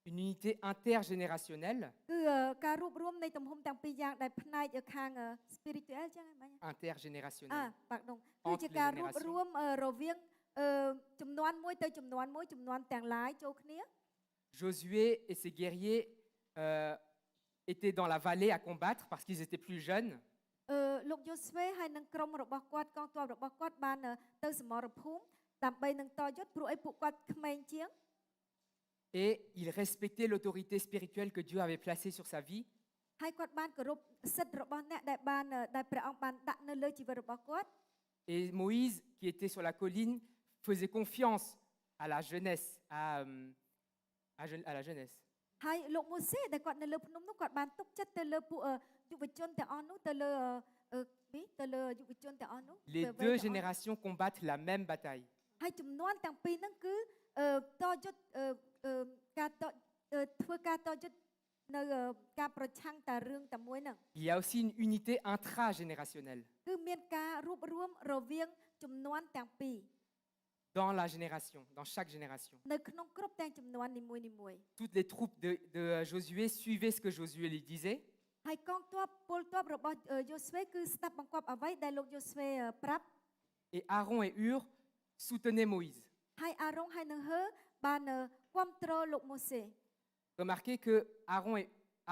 Une unité intergénérationnelle, គឺការរួបរวมនៃទំហំទាំងពីរយ៉ាងដែលផ្នែកខាង spiritual ចឹងហ្នឹងបាញ់ intergénérationnelle. បាទដងគឺជាការរួបរวมរវាងចំនួនមួយទៅចំនួនមួយចំនួនទាំងឡាយចូលគ្នា Josué et ses guerriers étaient dans la vallée à combattre parce qu'ils étaient plus jeunes. លោកយូស្វេហើយនឹងក្រុមរបស់គាត់កងទ័ពរបស់គាត់បានទៅសមរភូមិដើម្បីនឹងតយុទ្ធព្រោះអីពួកគាត់ក្មេងជាង Et ils respectaient l'autorité spirituelle que Dieu avait placée sur sa vie. ហើយគាត់បានគោរពសិទ្ធិរបស់អ្នកដែលព្រះអង្គបានដាក់នៅលើជីវិតរបស់គាត់ Et Moïse, qui était sur la colline, faisait confiance à la jeunesse, à la jeunesse. ហើយលោកម៉ូសេដែលគាត់នៅលើភ្នំនោះគាត់បានទុកចិត្តទៅលើពួកយុវជនទាំងអស់នោះទៅលើយុវជនទាំងអស់នោះ Les deux générations combattent la même bataille. ហើយចំនួនទាំងពីរហ្នឹងគឺតយុទ្ធការធ្វើការតយុទ្ធនៅការប្រឆាំងតែរឿងតែមួយហ្នឹង Il y a aussi une unité intragénérationnelle. គឺមានការរួបរวมរវាងចំនួនទាំងពីរ dans la génération, dans chaque génération. នៅក្នុងគ្រប់ទាំងចំនួននីមួយៗ Toutes les troupes de Josué suivaient ce que Josué lui disait. ហើយកងទ័ពពលទ័ពរបស់យូស្វេគឺស្ដាប់បង្គាប់អ្វីដែលលោកយូស្វេប្រាប់ Et Aaron et Hur soutenaient Moïse. ហើយអារ៉ុងហើយនឹងហឺបានគ្រប់គ្រងលោកម៉ូសេ Remarquez que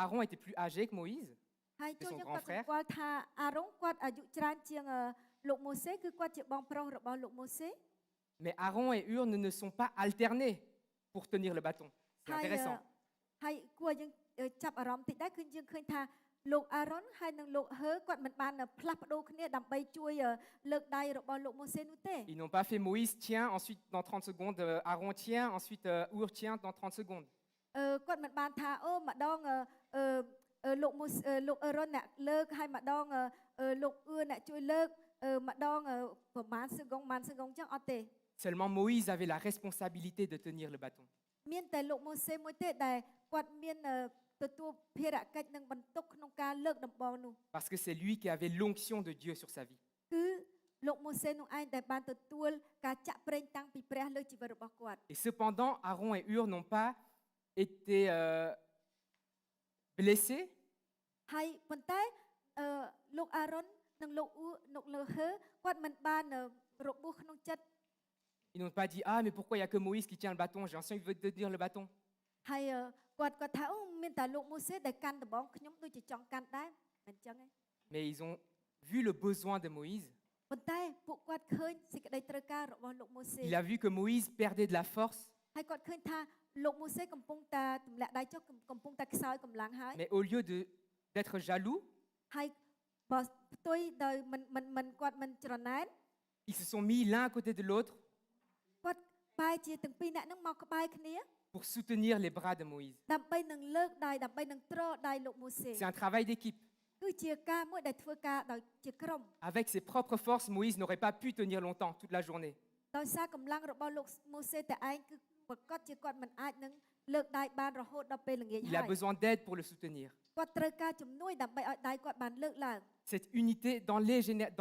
Aaron était plus âgé que Moïse. ហើយចូល son យើង grand គាត់ frère. ស្គាល់ថាអារ៉ុងគាត់អាយុច្រើនជាងលោកម៉ូសេគឺគាត់ជាបងប្រុសរបស់លោកម៉ូសេ Mais Aaron et Hur ne sont pas alternés pour tenir le bâton. C'est ហើយ intéressant. ហើយគួរយើងចាប់អារម្មណ៍តិចដែរគឺយើងឃើញថាលោកអារ៉ុនហើយនឹងលោកហឺគាត់មិនបានផ្លាស់ប្ដូរគ្នាដើម្បីជួយលើកដៃរបស់លោកម៉ូសេនោះទេ Ils n'ont pas fait Moïse tient, ensuite dans 30 secondes Aaron tient, ensuite Hur tient dans 30 secondes. គាត់មិនបានថាអូម្ដងលោកម៉ូសេលោកអារ៉ុនអ្នកលើកហើយម្ដងលោកអ៊ឺអ្នកជួយលើកម្ដងប្រហែលសឹកុងចឹងអត់ទេ Seulement Moïse avait la responsabilité de tenir le bâton. មានតែលោកម៉ូសេមួយទេដែលគាត់មានទទួលភារកិច្ចនិងបន្ទុកក្នុងការលើកដំបូងនោះ Parce que c'est lui qui avait l'onction de Dieu sur sa vie. គឺលោកម៉ូសេនោះឯងដែលបានទទួលការចាក់ប្រេងតាំងពីព្រះលើជីវិតរបស់គាត់ Et cependant, Aaron et Hur n'ont pas été blessés, ហើយប៉ុន្តែលោកអារ៉ុននិងលោកអ៊ូលោកលើហឺគាត់មិនបានរបួសក្នុងចិត្ត ils n'ont pas dit ah mais pourquoi il y a que Moïse qui tient le bâton, j'ai l'impression qu'il veut tenir le bâton. ហើយគាត់ថាអូមានតែលោកម៉ូសេដែលកាន់ដំបងខ្ញុំដូចជាចង់កាន់ដែរមិនចឹងទេ Mais ils ont vu le besoin de Moïse. ប៉ុន្តែពួកគាត់ឃើញសេចក្តីត្រូវការរបស់លោកម៉ូសេ Il a vu que Moïse perdait de la force, ហើយគាត់ឃើញថាលោកម៉ូសេកំពុងតែទម្លាក់ដៃចុះកំពុងតែខ្សោយកម្លាំងហើយ mais au lieu d'être jaloux, ហើយបើផ្ទុយដោយមិនគាត់មិនច្រណែន ils se sont mis l'un à côté de l'autre គាត់បែរជាទាំងពីរអ្នកហ្នឹងមកក្បែរគ្នា pour soutenir les bras de Moïse. ដើម្បីនឹងលើកដៃដើម្បីនឹងទ្រដៃលោកម៉ូសេ C'est un travail d'équipe. គឺជាការមួយដែលធ្វើការដោយជាក្រុម Avec ses propres forces, Moïse n'aurait pas pu tenir longtemps, toute la journée. ដោយសារកម្លាំងរបស់លោកម៉ូសេតែឯងគឺប្រកាសជាគាត់មិនអាចនឹងលើកដៃបានរហូតដល់ពេលល្ងាច Il ហើ a យ besoin d'aide pour le soutenir. គាត់ត្រូវការជំនួយដើម្បីឲ្យដៃគាត់បានលើកឡើង Cette unité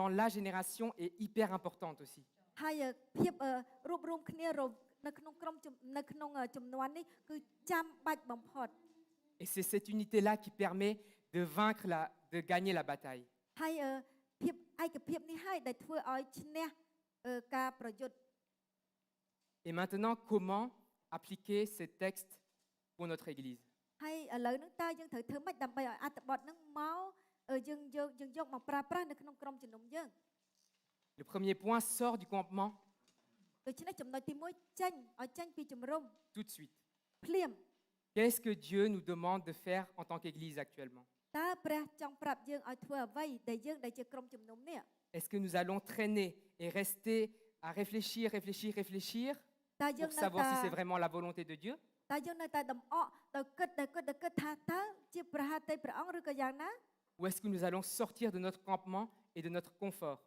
dans la génération est hyper importante aussi. ហើយភាពរួបរวมគ្នានៅក្នុងក្រុមនៅក្នុងចំនួននេះគឺចាំបាច់បំផុត Et c'est cette unité-là qui permet de gagner la bataille. ហើយភាពឯកភាពនេះហើយដែលធ្វើឲ្យឈ្នះការប្រយុទ្ធ Et maintenant, comment appliquer ces textes pour notre Église? ហើយឥឡូវហ្នឹងតើយើងត្រូវធ្វើម៉េចដើម្បីឲ្យអត្ថបទហ្នឹងមកយើងយកមកប្រើប្រាស់នៅក្នុងក្រុមជំនុំយើង Le premier point sort du campement ដូច្នេះចំណុចទី1ចេញឲ្យចេញពីជំរុំ tout de suite. ភ្លាម Qu'est-ce que Dieu nous demande de faire en tant qu'Église actuellement? តើព្រះចង់ប្រាប់យើងឲ្យធ្វើអ្វីដែលយើងដែលជាក្រុមជំនុំនេះ Est-ce que nous allons traîner et rester à réfléchir តើយើង pour នៅ savoir តែ si c'est vraiment la volonté de Dieu? តើយើងនៅតែដំអកទៅគិតថាតើជាព្រះហត្ថីព្រះអង្គឬក៏យ៉ាងណា Ou est-ce que nous allons sortir de notre campement et de notre confort?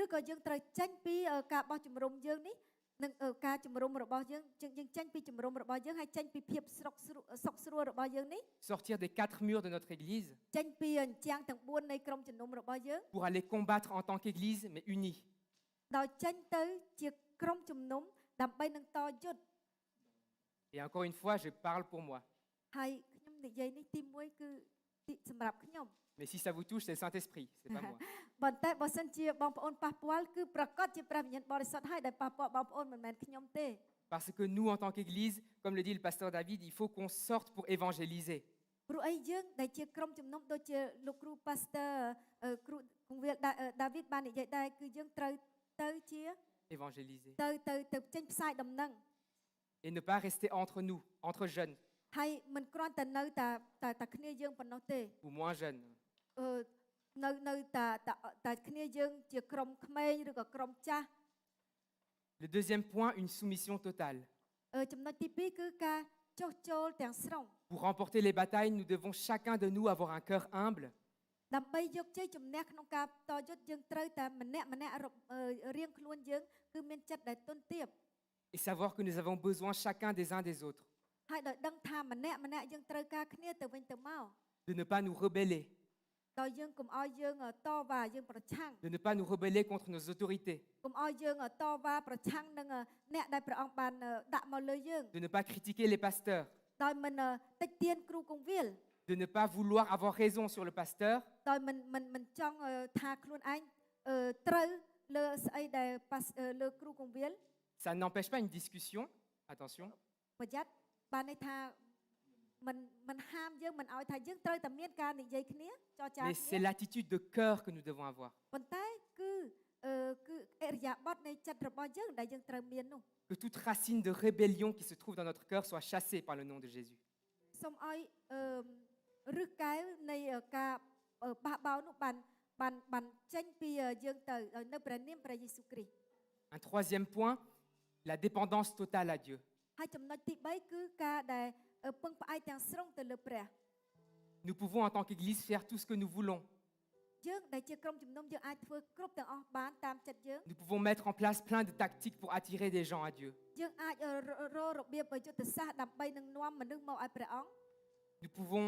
ឬក៏យើងត្រូវចេញពីការបោះជំរុំយើងនេះនិងការជំរុំរបស់យើងចេញពីជំរុំរបស់យើងហើយចេញពីភាពសុខស្រួលរបស់យើងនេះ Sortir des 4 murs de notre Église ចេញពីអញ្ចាំងទាំង4នៃក្រុមជំនុំរបស់យើង pour aller combattre en tant qu'Église, mais unis. ដោយចេញទៅជាក្រុមជំនុំដើម្បីនឹងតយុទ្ធ Et encore une fois, je parle pour moi. ហើយខ្ញុំនិយាយនេះទី1គឺសម្រាប់ខ្ញុំ Mais si ça vous touche, c'est le Saint-Esprit, c'est pas moi. ប៉ុន្តែបើសិនជាបងប្អូនប៉ះពាល់គឺប្រកាសជាព្រះវិញ្ញាណបរិសុទ្ធហើយដែលប៉ះពាល់បងប្អូនមិនមែនខ្ញុំទេ Parce que nous, en tant qu'Église, comme le dit le pasteur David, il faut qu'on sorte pour évangéliser. ព្រោះអីយើងដែលជាក្រុមជំនុំដូចជាលោកគ្រូប៉ាស្ទ័រគ្រូគង្វាលដាវីតបាននិយាយដែរគឺយើងត្រូវទៅជា Évangéliser. ទៅចេញផ្សាយដំណឹង Et ne pas rester entre nous, entre jeunes ហើយមិនគ្រាន់តែនៅតែគ្នាយើងប៉ុណ្ណោះទេ ou moins jeunes. នៅតែគ្នាយើងជាក្រុមក្មេងឬក៏ក្រុមចាស់ Le deuxième point, une soumission totale. ចំណុចទី2គឺការចុះចូលទាំងស្រុង Pour remporter les batailles, nous devons chacun de nous avoir un cœur humble ដើម្បីយកជ័យជំនះក្នុងការតយុទ្ធយើងត្រូវតែម្នាក់រៀងខ្លួនយើងគឺមានចិត្តដែលទន់ទាប et savoir que nous avons besoin chacun des uns des autres, ហើយដោយដឹងថាម្នាក់យើងត្រូវការគ្នាទៅវិញទៅមក de ne pas nous rebeller, ដោយយើងកុំឲ្យយើងតវ៉ាយើងប្រឆាំង de ne pas nous rebeller contre nos autorités, កុំឲ្យយើងតវ៉ាប្រឆាំងនឹងអ្នកដែលព្រះអង្គបានដាក់មកលើយើង de ne pas critiquer les pasteurs, ដោយមិនតិចទៀនគ្រូគង្វាល de ne pas vouloir avoir raison sur le pasteur, ដោយមិនចង់ថាខ្លួនឯងត្រូវលើស្អីដែលលើគ្រូគង្វាល ça n'empêche pas une discussion, attention, ប្រយ័ត្នបានន័យថាមិនហាមយើងមិនឲ្យថាយើងត្រូវតែមានការនិយាយគ្នាចរចា mais គ្នា c'est l'attitude de cœur que nous devons avoir. ប៉ុន្តែគឺអរិយាប័ត្រនៃចិត្តរបស់យើងដែលយើងត្រូវមាននោះ Que toute racine de rébellion qui se trouve dans notre cœur soit chassée par le nom de Jésus. សូមឲ្យឫសកែវនៃការបះបោរនោះបានចេញពីយើងទៅដោយនៅព្រះនាមព្រះយេស៊ូវគ្រីស្ទ Un troisième point, la dépendance totale à Dieu. ហើយចំណុចទី3គឺការដែលពឹងផ្អែកទាំងស្រុងទៅលើព្រះ Nous pouvons en tant qu'Église faire tout ce que nous voulons. យើងដែលជាក្រុមជំនុំយើងអាចធ្វើគ្រប់ទាំងអស់បានតាមចិត្តយើង Nous pouvons mettre en place plein de tactiques pour attirer des gens à Dieu. យើងអាចរករបៀបយុទ្ធសាស្ត្រដើម្បីនឹងនាំមនុស្សមកឲ្យព្រះអង្គ Nous pouvons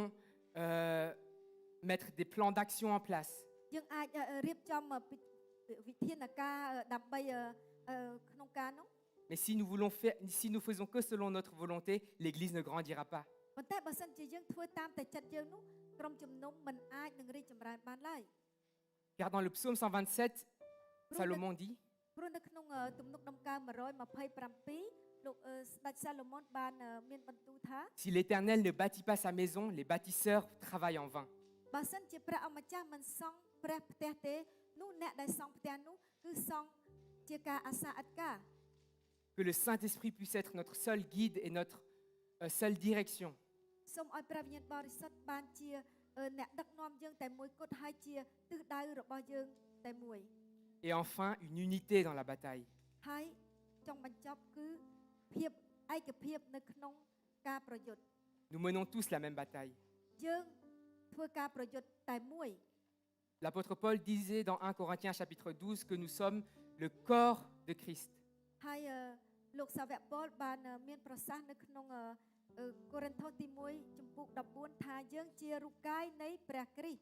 mettre des plans d'action en place. យើងអាចរៀបចំវិធានការដើម្បីក្នុងការនោះ Mais si nous faisons que selon notre volonté, l'Église ne grandira pas. ប៉ុន្តែបើសិនជាយើងធ្វើតាមតែចិត្តយើងនោះក្រុមជំនុំមិនអាចនឹងរីកចម្រើនបានឡើយ Car dans le psaume 127, Salomon dit, ព្រោះនៅក្នុងទំនុកដំកើង127លោកស្ដេចសាឡូមនបានមានបន្ទូលថា Si l'Éternel ne bâtit pas sa maison, les bâtisseurs travaillent en vain. បើសិនជាព្រះអង្គម្ចាស់មិនសង់ព្រះផ្ទះទេនោះអ្នកដែលសង់ផ្ទះនោះគឺសង់ជាការអាសាឥតការ Que le Saint-Esprit puisse être notre seul guide et notre seule direction. សូមឲ្យព្រះវិញ្ញាណបរិសុទ្ធបានជាអ្នកដឹកនាំយើងតែមួយគត់ហើយជាទិសដៅរបស់យើងតែមួយ Et enfin, une unité dans la bataille. ហើយចុងបញ្ចប់គឺភាពឯកភាពនៅក្នុងការប្រយុទ្ធ Nous menons tous la même bataille. យើងធ្វើការប្រយុទ្ធតែមួយ L'apôtre Paul disait dans 1 Corinthiens chapitre 12 que nous sommes le corps de Christ. ហើយលោកសាវកប៉ុលបានមានប្រសាសន៍នៅក្នុងកូរិនថូសទី1ចំពុក14ថាយើងជារូបកាយនៃព្រះគ្រីស្ទ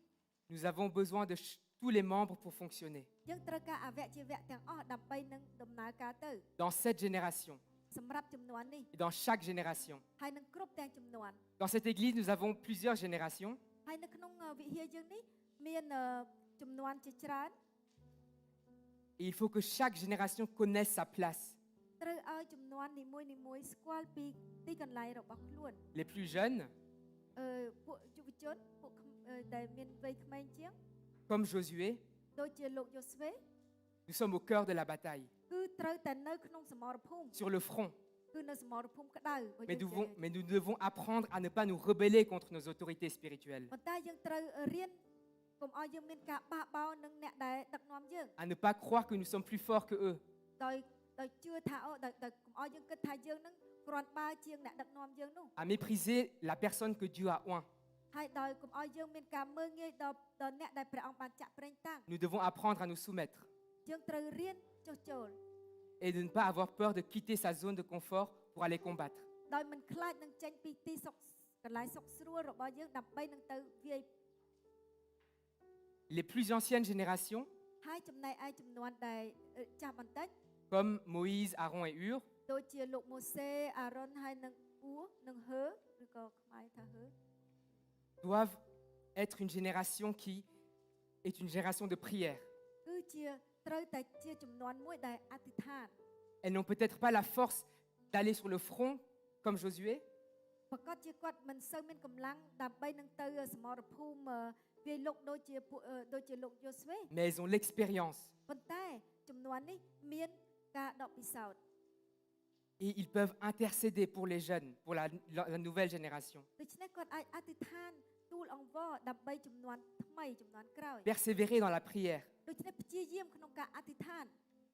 Nous avons besoin de tous les membres pour fonctionner. យើងត្រូវការអវយវៈទាំងអស់ដើម្បីនឹងដំណើរការទៅ Dans cette génération, សម្រាប់ចំនួននេះ et dans chaque génération. ហើយនឹងគ្រប់ទាំងចំនួន Dans cette église, nous avons plusieurs générations. ហើយនៅក្នុងវិហារយើងនេះមានចំនួនជាច្រើន Et il faut que chaque génération connaisse sa place. ត្រូវឲ្យចំនួននីមួយៗស្គាល់ពីទីកន្លែងរបស់ខ្លួន Les plus jeunes, ពួកយុវជនពួកដែលមានវ័យក្មេងជាង comme Josué, ដូចជាលោកយូស្វេ nous sommes au cœur de la bataille, គឺត្រូវតែនៅក្នុងសមរភូមិ sur le front. គឺនៅសមរភូមិក្តៅ Mais nous devons apprendre à ne pas nous rebeller contre nos autorités spirituelles, ប៉ុន្តែយើងត្រូវរៀនកុំឲ្យយើងមានការបះបោរនឹងអ្នកដែលដឹកនាំយើង à ne pas croire que nous sommes plus forts que eux, ដោយជឿថាដោយកុំឲ្យយើងគិតថាយើងនឹងគ្រាន់បើជាងអ្នកដឹកនាំយើងនោះ à mépriser la personne que Dieu a oint. ហើយដោយកុំឲ្យយើងមានការមើលងាយដល់អ្នកដែលព្រះអង្គបានចាក់ប្រេងតាំង Nous devons apprendre à nous soumettre យើងត្រូវរៀនចុះចូល et de ne pas avoir peur de quitter sa zone de confort pour aller combattre. ដោយមិនខ្លាចនឹងចេញពីទីសុខកន្លែងសុខស្រួលរបស់យើងដើម្បីនឹងទៅវាយ Les plus anciennes générations, ហើយចំណែកឯចំនួនដែលចាស់បន្តិច comme Moïse, Aaron et Hur, ដូចជាលោកម៉ូសេអារ៉ុនហើយនឹងអ៊ូនឹងហឺឬក៏ខ្មែរថាហឺ doivent être une génération qui est une génération de prière. គឺជាត្រូវតែជាចំនួនមួយដែលអធិដ្ឋាន Elles n'ont peut-être pas la force d'aller sur le front comme Josué, ប្រកាសជាគាត់មិនសូវមានកម្លាំងដើម្បីនឹងទៅសមរភូមិវាយលុកដូចជាលោកយូស្វេ mais elles ont l'expérience ប៉ុន្តែចំនួននេះមានការដកពិសោធន៍ et ils peuvent intercéder pour les jeunes, pour la nouvelle génération. ដូច្នេះគាត់អាចអធិដ្ឋានទូលអង្វរដើម្បីចំនួនថ្មីចំនួនក្រោយ Persévérer dans la prière ដូច្នេះព្យាយាមក្នុងការអធិដ្ឋាន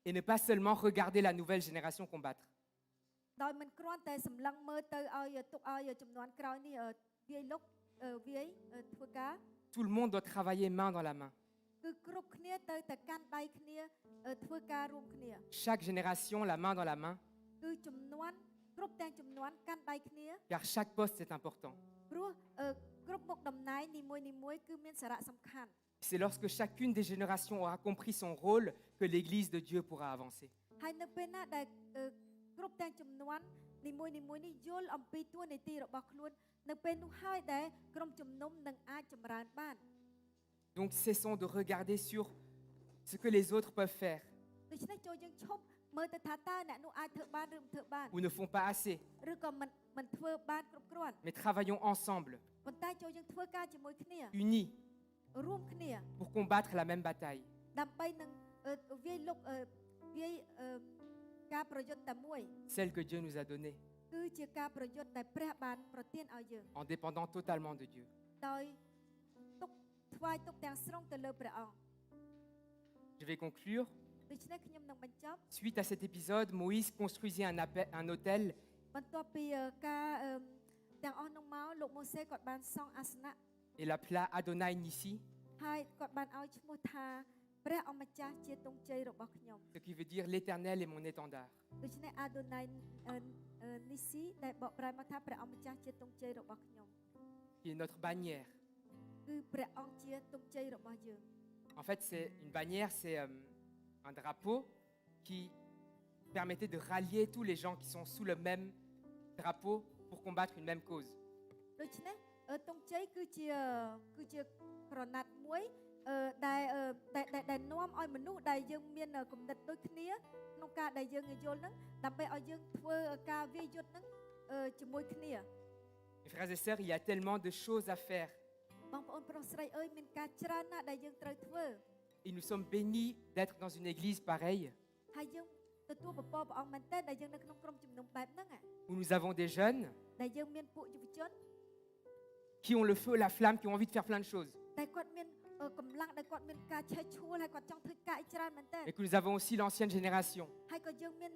et ne pas seulement regarder la nouvelle génération combattre. ដោយមិនគ្រាន់តែសម្លឹងមើលទៅឲ្យទុកឲ្យចំនួនក្រោយនេះវាយលុកវាយធ្វើការ Tout le monde doit travailler main dans la main. គឺគ្រប់គ្នាទៅតែកាន់ដៃគ្នាធ្វើការរួមគ្នា Chaque génération, la main dans la main, គឺចំនួនគ្រប់ទាំងចំនួនកាន់ដៃគ្នា car chaque poste est important. ព្រោះគ្រប់មុខតំណែងនីមួយៗគឺមានសារៈសំខាន់ C'est lorsque chacune des générations aura compris son rôle que l'Église de Dieu pourra avancer. ហើយនៅពេលណាដែលគ្រប់ទាំងចំនួននីមួយៗនេះយល់អំពីតួនាទីរបស់ខ្លួននៅពេលនោះហើយដែលក្រុមជំនុំនឹងអាចចម្រើនបាន Donc cessons de regarder sur ce que les autres peuvent faire ដូច្នេះចូលយើងឈប់មើលទៅថាតើអ្នកនោះអាចធ្វើបានឬមិនធ្វើបាន ou ne font pas assez, ឬក៏មិនធ្វើបានគ្រប់គ្រាន់ mais travaillons ensemble, ប៉ុន្តែចូលយើងធ្វើការជាមួយគ្នា unis, រួមគ្នា pour combattre la même bataille. ដើម្បីនឹងវាយលុកវាយការប្រយុទ្ធតែមួយ Celle que Dieu nous a donnée, គឺជាការប្រយុទ្ធដែលព្រះបានប្រទានឲ្យយើង en dépendant totalement de Dieu. ដោយទុកថ្វាយទុកទាំងស្រុងទៅលើព្រះអង្គ Je vais conclure. ដូច្នេះខ្ញុំនឹងបញ្ចប់ Suite à cet épisode, Moïse construisit un autel បន្ទាប់ពីការទាំងអស់នោះមកលោកម៉ូសេគាត់បានសង់អាសនៈ et l'appela Adonai Nissi, ហើយគាត់បានឲ្យឈ្មោះថាព្រះអម្ចាស់ជាទង់ជ័យរបស់ខ្ញុំ ce qui veut dire l'Éternel est mon étendard. ដូច្នេះអាដូណៃនីស៊ីដែលបកប្រែមកថាព្រះអម្ចាស់ជាទង់ជ័យរបស់ខ្ញុំ Qui est notre bannière. គឺព្រះអង្គជាទង់ជ័យរបស់យើង En fait, c'est une bannière, c'est un drapeau qui permettait de rallier tous les gens qui sont sous le même drapeau pour combattre une même cause. ដូច្នេះទង់ជ័យគឺជាក្រណាត់មួយដែលនាំឲ្យមនុស្សដែលយើងមានគំនិតដូចគ្នាក្នុងការដែលយើងយល់ហ្នឹងដើម្បីឲ្យយើងធ្វើការវាយយុទ្ធហ្នឹងជាមួយគ្នា Mes frères et sœurs, il y a tellement de choses à faire បងប្អូនប្រុសស្រីអើយមានការច្រើនណាស់ដែលយើងត្រូវធ្វើ et nous sommes bénis d'être dans une église pareille ហើយយើងទទួលពពកព្រះអង្គមែនតើដែលយើងនៅក្នុងក្រុមជំនុំបែបហ្នឹង où nous avons des jeunes ដែលយើងមានពួកយុវជន qui ont le feu, la flamme, qui ont envie de faire plein de choses. ដែលគាត់មានកម្លាំងដែលគាត់មានការឆេះឆួលហើយគាត់ចង់ធ្វើការអីច្រើនមែនតើ Et que nous avons aussi l'ancienne génération ហើយក៏យើងមាន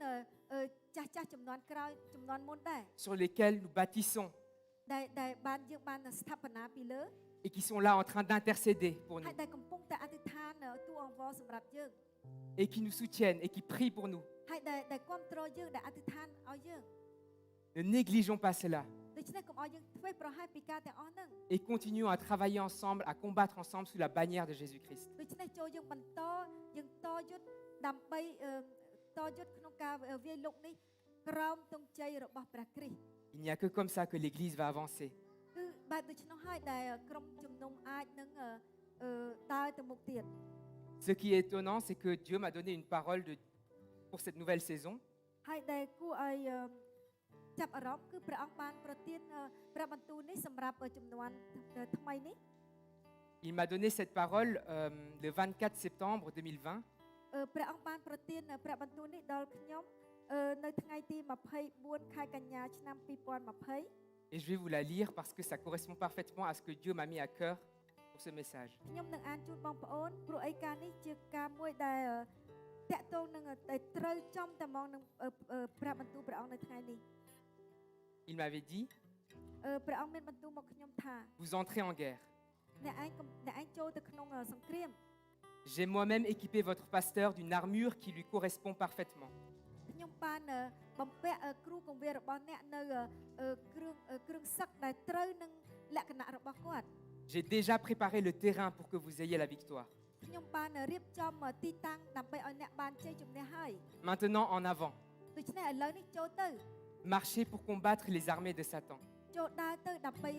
ចាស់ចំនួនក្រោយចំនួនមុនដែរ sur lesquels nous bâtissons ដែលបានយើងបានស្ថាបនាពីលើ et qui sont là en train d'intercéder pour ហើយ nous ដែលកំពុងតែអធិដ្ឋានទូអង្វរសម្រាប់យើង et qui nous soutiennent et qui prient pour nous. ហើយដែលគ្រប់គ្រងយើងដែលអធិដ្ឋានឲ្យយើង Ne négligeons pas cela ដូច្នេះកុំឲ្យយើងធ្វើប្រហែសពីការទាំងអស់ហ្នឹង et continuons à travailler ensemble, à combattre ensemble sous la bannière de Jésus-Christ. ដូច្នេះចូលយើងបន្តយើងតយុទ្ធដើម្បីតយុទ្ធក្នុងការវាយលុកនេះក្រោមទង់ជ័យរបស់ព្រះគ្រីស្ទ Il n'y a que comme ça que l'Église va avancer. គឺបែបដូច្នោះហើយដែលក្រុមជំនុំអាចនឹងដើរទៅមុខទៀត Ce qui est étonnant, c'est que Dieu m'a donné une parole pour cette nouvelle saison. ហើយដែលគួរឲ្យចាប់អារម្មណ៍គឺព្រះអង្គបានប្រទានព្រះបន្ទូលនេះសម្រាប់ចំនួនថ្មីនេះ Il m'a donné cette parole le 24 septembre 2020. ព្រះអង្គបានប្រទានព្រះបន្ទូលនេះដល់ខ្ញុំនៅថ្ងៃទី24ខែកញ្ញាឆ្នាំ2020 Et je vais vous la lire parce que ça correspond parfaitement à ce que Dieu m'a mis à cœur pour ce message. ខ្ញុំនឹងអានជូនបងប្អូនព្រោះអីការនេះជាការមួយដែលតាក់ទងនឹងតែត្រូវចំតែមកនឹងព្រះបន្ទូលព្រះអង្គនៅថ្ងៃនេះ Il m'avait dit, ព្រះអង្គមានបន្ទូលមកខ្ញុំថា vous entrez en guerre. អ្នកឯងចូលទៅក្នុងសង្គ្រាម J'ai moi-même équipé votre pasteur d'une armure qui lui correspond parfaitement. ខ្ញុំបានបំពាក់គ្រូកងវារបស់អ្នកនៅគ្រឿងសឹកដែលត្រូវនឹងលក្ខណៈរបស់គាត់ J'ai déjà préparé le terrain pour que vous ayez la victoire. ខ្ញុំបានរៀបចំទីតាំងដើម្បីឲ្យអ្នកបានជ័យជំនះហើយ Maintenant, en avant. ដូច្នេះឥឡូវនេះចូលទៅ Marchez pour combattre les armées de Satan. ចូលដើរទៅដើម្បី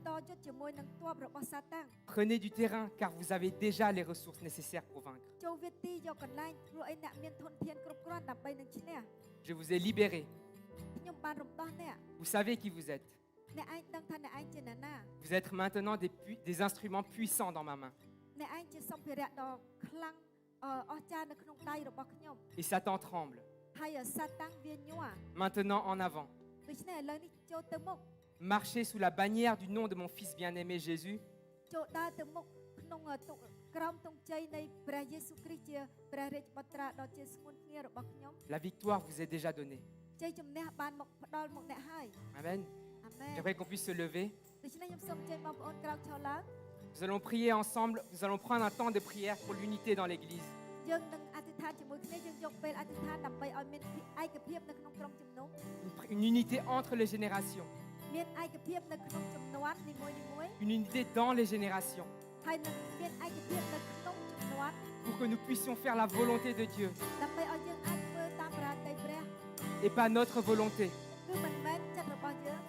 តយុទ្ធជាមួយនឹងទ័ពរបស់សាតាំង Prenez du terrain car vous avez déjà les ressources nécessaires pour vaincre. ចូលវាទីយកកន្លែងព្រោះអីអ្នកមានធនធានគ្រប់គ្រាន់ដើម្បីនឹងឈ្នះ Je vous ai libéré. ខ្ញុំបានរំដោះអ្នក Vous savez qui vous êtes. អ្នកឯងដឹងថាអ្នកឯងជាអ្នកណា Vous êtes maintenant des instruments puissants dans ma main. អ្នកឯងជាសម្ភារៈដ៏ខ្លាំងអស្ចារ្យនៅក្នុងដៃរបស់ខ្ញុំ Et Satan tremble. ហើយសាតាំងវាញ័រ Maintenant, en avant. ដូច្នេះឥឡូវនេះចូលទៅមុខ Marchez sous la bannière du nom de mon Fils bien-aimé Jésus. ចូលដើរទៅមុខក្នុងក្រោមទង់ជ័យនៃព្រះយេស៊ូវគ្រីស្ទជាព្រះរាជបុត្រាដ៏ជាស្ងួនគ្នារបស់ខ្ញុំ La victoire vous est déjà donnée. ជ័យជំនះបានមកផ្ដល់មកអ្នកហើយ Amen. អាមែន J'aimerais qu'on puisse se lever. ដូច្នេះខ្ញុំសូមអញ្ជើញបងប្អូនក្រោកឈរឡើង Nous allons prier ensemble. Nous allons prendre un temps de prière pour l'unité dans l'Église. យើងនឹងអធិដ្ឋានជាមួយគ្នាយើងយកពេលអធិដ្ឋានដើម្បីឲ្យមានឯកភាពនៅក្នុងក្រុមជំនុំ Une unité entre les générations. មានឯកភាពនៅក្នុងចំនួននីមួយៗ Une unité dans les générations. ហើយនឹងមានឯកភាពនៅក្នុងជំនាន់ pour que nous puissions faire la volonté de Dieu ដើម្បីឲ្យយើងអាចធ្វើតាមប្រាថ្នាព្រះ et pas notre volonté. គឺមិនមែនចិត្តរបស់យើង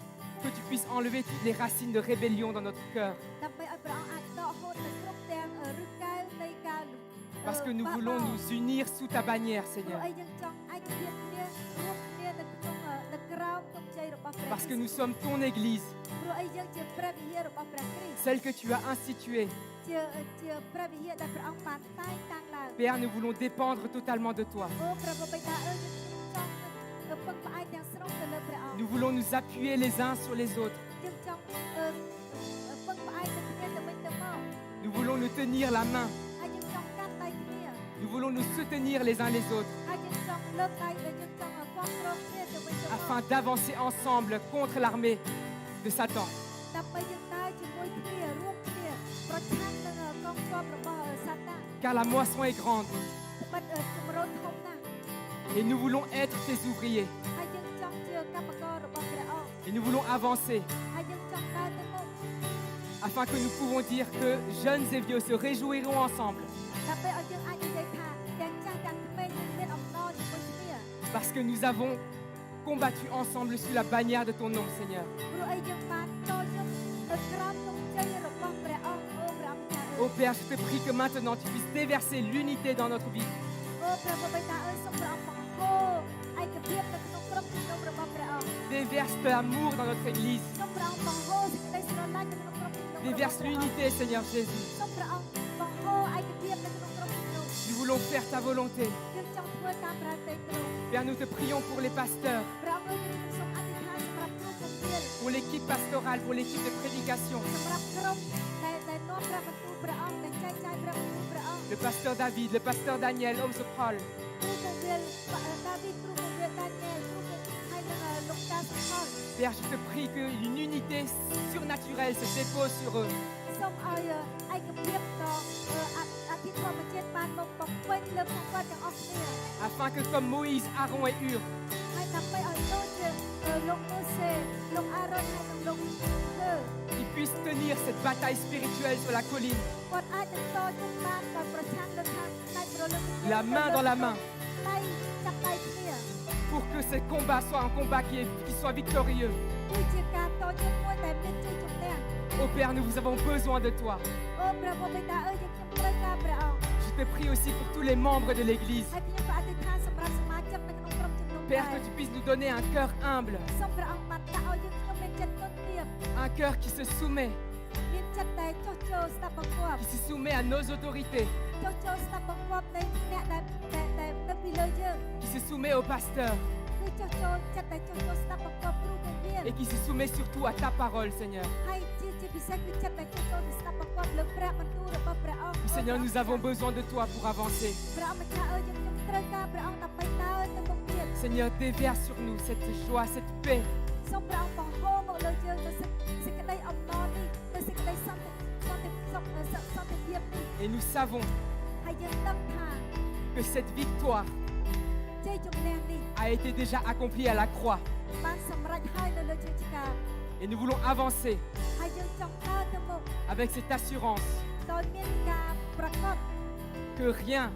Que tu puisses enlever toutes les racines de rébellion dans notre cœur. ដើម្បីឲ្យព្រះអង្គអាចដកហូតនៅគ្រប់ទាំងឫសកែវនៃការ Parce que nous voulons nous unir sous ta bannière, ព្រោះ Seigneur. អីយើងចង់ឯកភាពគ្នារួមគ្នានៅក្នុងនៅក្រោមទង់ជ័យរបស់ព្រះ Parce que nous sommes ton Église, ព្រោះអីយើងជាព្រះវិហាររបស់ព្រះគ្រីស្ទ celle que tu as instituée. ជាព្រះវិហារដែលព្រះអង្គបានតែងតាំងឡើង Père, nous voulons dépendre totalement de toi. អូព្រះបិតាអើយយើងចង់ទៅពឹងផ្អែកទាំងស្រុងទៅលើព្រះអង្គ Nous voulons nous appuyer les uns sur les autres. យើងចង់ពឹងផ្អែកទៅគ្នាទៅវិញទៅមក Nous voulons nous tenir la main. ហើយយើងចង់កាន់ដៃគ្នា Nous voulons nous soutenir les uns les autres ហើយយើងចង់លើកដៃដែលយើងចង់គ្រប់គ្រងគ្នាទៅវិញទៅមក afin d'avancer ensemble contre l'armée de Satan. ដើម្បីយើងដើរជាមួយគ្នារួមគ្នាប្រឆាំងនឹងកងទ័ពរបស់សាតាន Car la moisson est grande បិទជំរោធំណាស់ et nous voulons être tes ouvriers ហើយយើងចង់ជាកម្មកររបស់ព្រះអង្គ et nous voulons avancer ហើយយើងចង់ដើរទៅមុខ afin que nous pouvons dire que jeunes et vieux se réjouiront ensemble ដើម្បីឲ្យយើងអាចនិយាយថាទាំងចាស់ទាំងក្មេងយើងមានអំណរជាមួយគ្នា parce que nous avons combattu ensemble sous la bannière de ton nom, Seigneur. ព្រោះអីយើងបានតយើងទៅក្រោមទង់ជ័យរបស់ព្រះអង្គអូព្រះអង្គចាស់អើ Ô Père, je te prie que maintenant tu puisses déverser l'unité dans notre vie. អូព្រះបិតាអើយសូមព្រះអង្គបង្ហូរឯកភាពនៅក្នុងក្រុមជំនុំរបស់ព្រះអង្គ Déverse de l'amour dans notre Église. សូមព្រះអង្គបង្ហូរសេចក្តីស្រឡាញ់នៅក្នុងក្រុមជំនុំរបស់ Déverse ព្រះអង្គ l'unité, Seigneur Jésus. សូមព្រះអង្គបង្ហូរឯកភាពនៅក្នុងក្រុមជំនុំ Nous voulons faire ta volonté. យើងចង់ធ្វើតាមប្រាថ្នាទ្រង់ Père, nous te prions pour les pasteurs, ព្រះអង្គអើយយើងសូមអធិដ្ឋានសម្រាប់គ្រូពពាល pour l'équipe pastorale, pour l'équipe de prédication. សម្រាប់ក្រុមដែលនាំព្រះបន្ទូលព្រះអង្គដែលចែកចាយព្រះបន្ទូលព្រះអង្គ Le pasteur David, le pasteur Daniel, Homme de Paul. គ្រូពពាលដាវីតគ្រូពពាលដានីែលគ្រូពពាលហើយនឹងលោកតាសផល Père, je te prie qu'une unité surnaturelle se dépose sur eux. សូមឲ្យឯកភាពដល់អធិធម្មជាតិបានមកបំពេញលើពួកគាត់ទាំងអស់គ្នា Afin que comme Moïse, Aaron et Hur, ហើយដើម្បីឲ្យដូចជាលោកម៉ូសេលោកអារ៉ុនហើយនិងលោកគឺ ils puissent tenir cette bataille spirituelle sur la colline, គាត់អាចទៅតជុំបានដោយប្រឆាំងលើខាងដៃប្រលឹង la main dans la main, ដៃចាប់ដៃគ្នា pour que ce combat soit un combat qui soit victorieux. គឺជាការតជុំមួយដែលមានជ័យជំនះ Ô Père, nous avons besoin de toi. អូព្រះបិតាអើយយើងខ្ញុំត្រូវការព្រះអង្គ Je te prie aussi pour tous les membres de l'Église. ហើយខ្ញុំក៏អធិដ្ឋានសម្រាប់សមាជិកនៅក្នុងក្រុមជំនុំ Père, que tu puisses nous donner un cœur humble, សូមព្រះអង្គបានដាក់ឲ្យយើងខ្ញុំមានចិត្តទន់ទាប un cœur qui se soumet, មានចិត្តដែលចុះចូលស្ដាប់បង្គាប់ qui se soumet à nos autorités, ចុះចូលស្ដាប់បង្គាប់នៃអ្នកដែលនៅពីលើយើង qui se soumet au pasteur គឺចុះចូលចិត្តដែលចុះចូលស្ដាប់បង្គាប់គ្រូទាំងវា et qui se soumet surtout à ta parole, Seigneur. ហើយជាពិសេសគឺចិត្តដែលចុះចូលស្ដាប់បង្គាប់លើព្រះបន្ទូលរបស់ព្រះអង្គ Oui, Seigneur, nous avons besoin de toi pour avancer. ព្រះអង្គម្ចាស់អើយយើងខ្ញុំត្រូវការព្រះអង្គដើម្បីដើរទៅមុខទៀត Seigneur, déverse sur nous cette joie, cette paix. សូមព្រះអង្គបង្ហូរមកលើយើងទៅសេចក្តីអំណរនេះទៅសេចក្តីសន្តិភាពនេះ Et nous savons ហើយយើងដឹងថា que cette victoire ជ័យជំនះនេះ a été déjà accomplie à la croix. បានសម្រេចហើយនៅលើជើងឆ្កាង Et nous voulons avancer ហើយយើងចង់ដើរទៅមុខ avec cette assurance ដោយមានការប្រកប que rien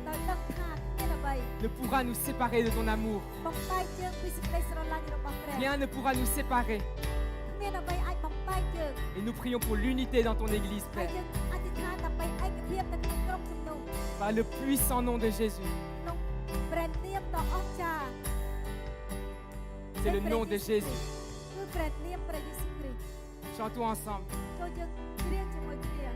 ដោយដឹងថាគ្មានអ្វី ne pourra nous séparer de ton amour. បំបែកយើងពីសេចក្តីស្រឡាញ់របស់ព្រះ Rien ne pourra nous séparer. គ្មានអ្វីអាចបំបែកយើង Et nous prions pour l'unité dans ton Église, ហើយ Père. យើងអធិដ្ឋានដើម្បីឯកភាពនៅក្នុងក្រុមជំនុំ Par le puissant nom de Jésus. ក្នុងព្រះនាមដ៏អស្ចារ្យ C'est le nom de Jésus. គឺព្រះនាមព្រះយេស៊ូវគ្រីស្ទ Chantons ensemble. ចូលយើងច្រៀងជាមួយគ្នា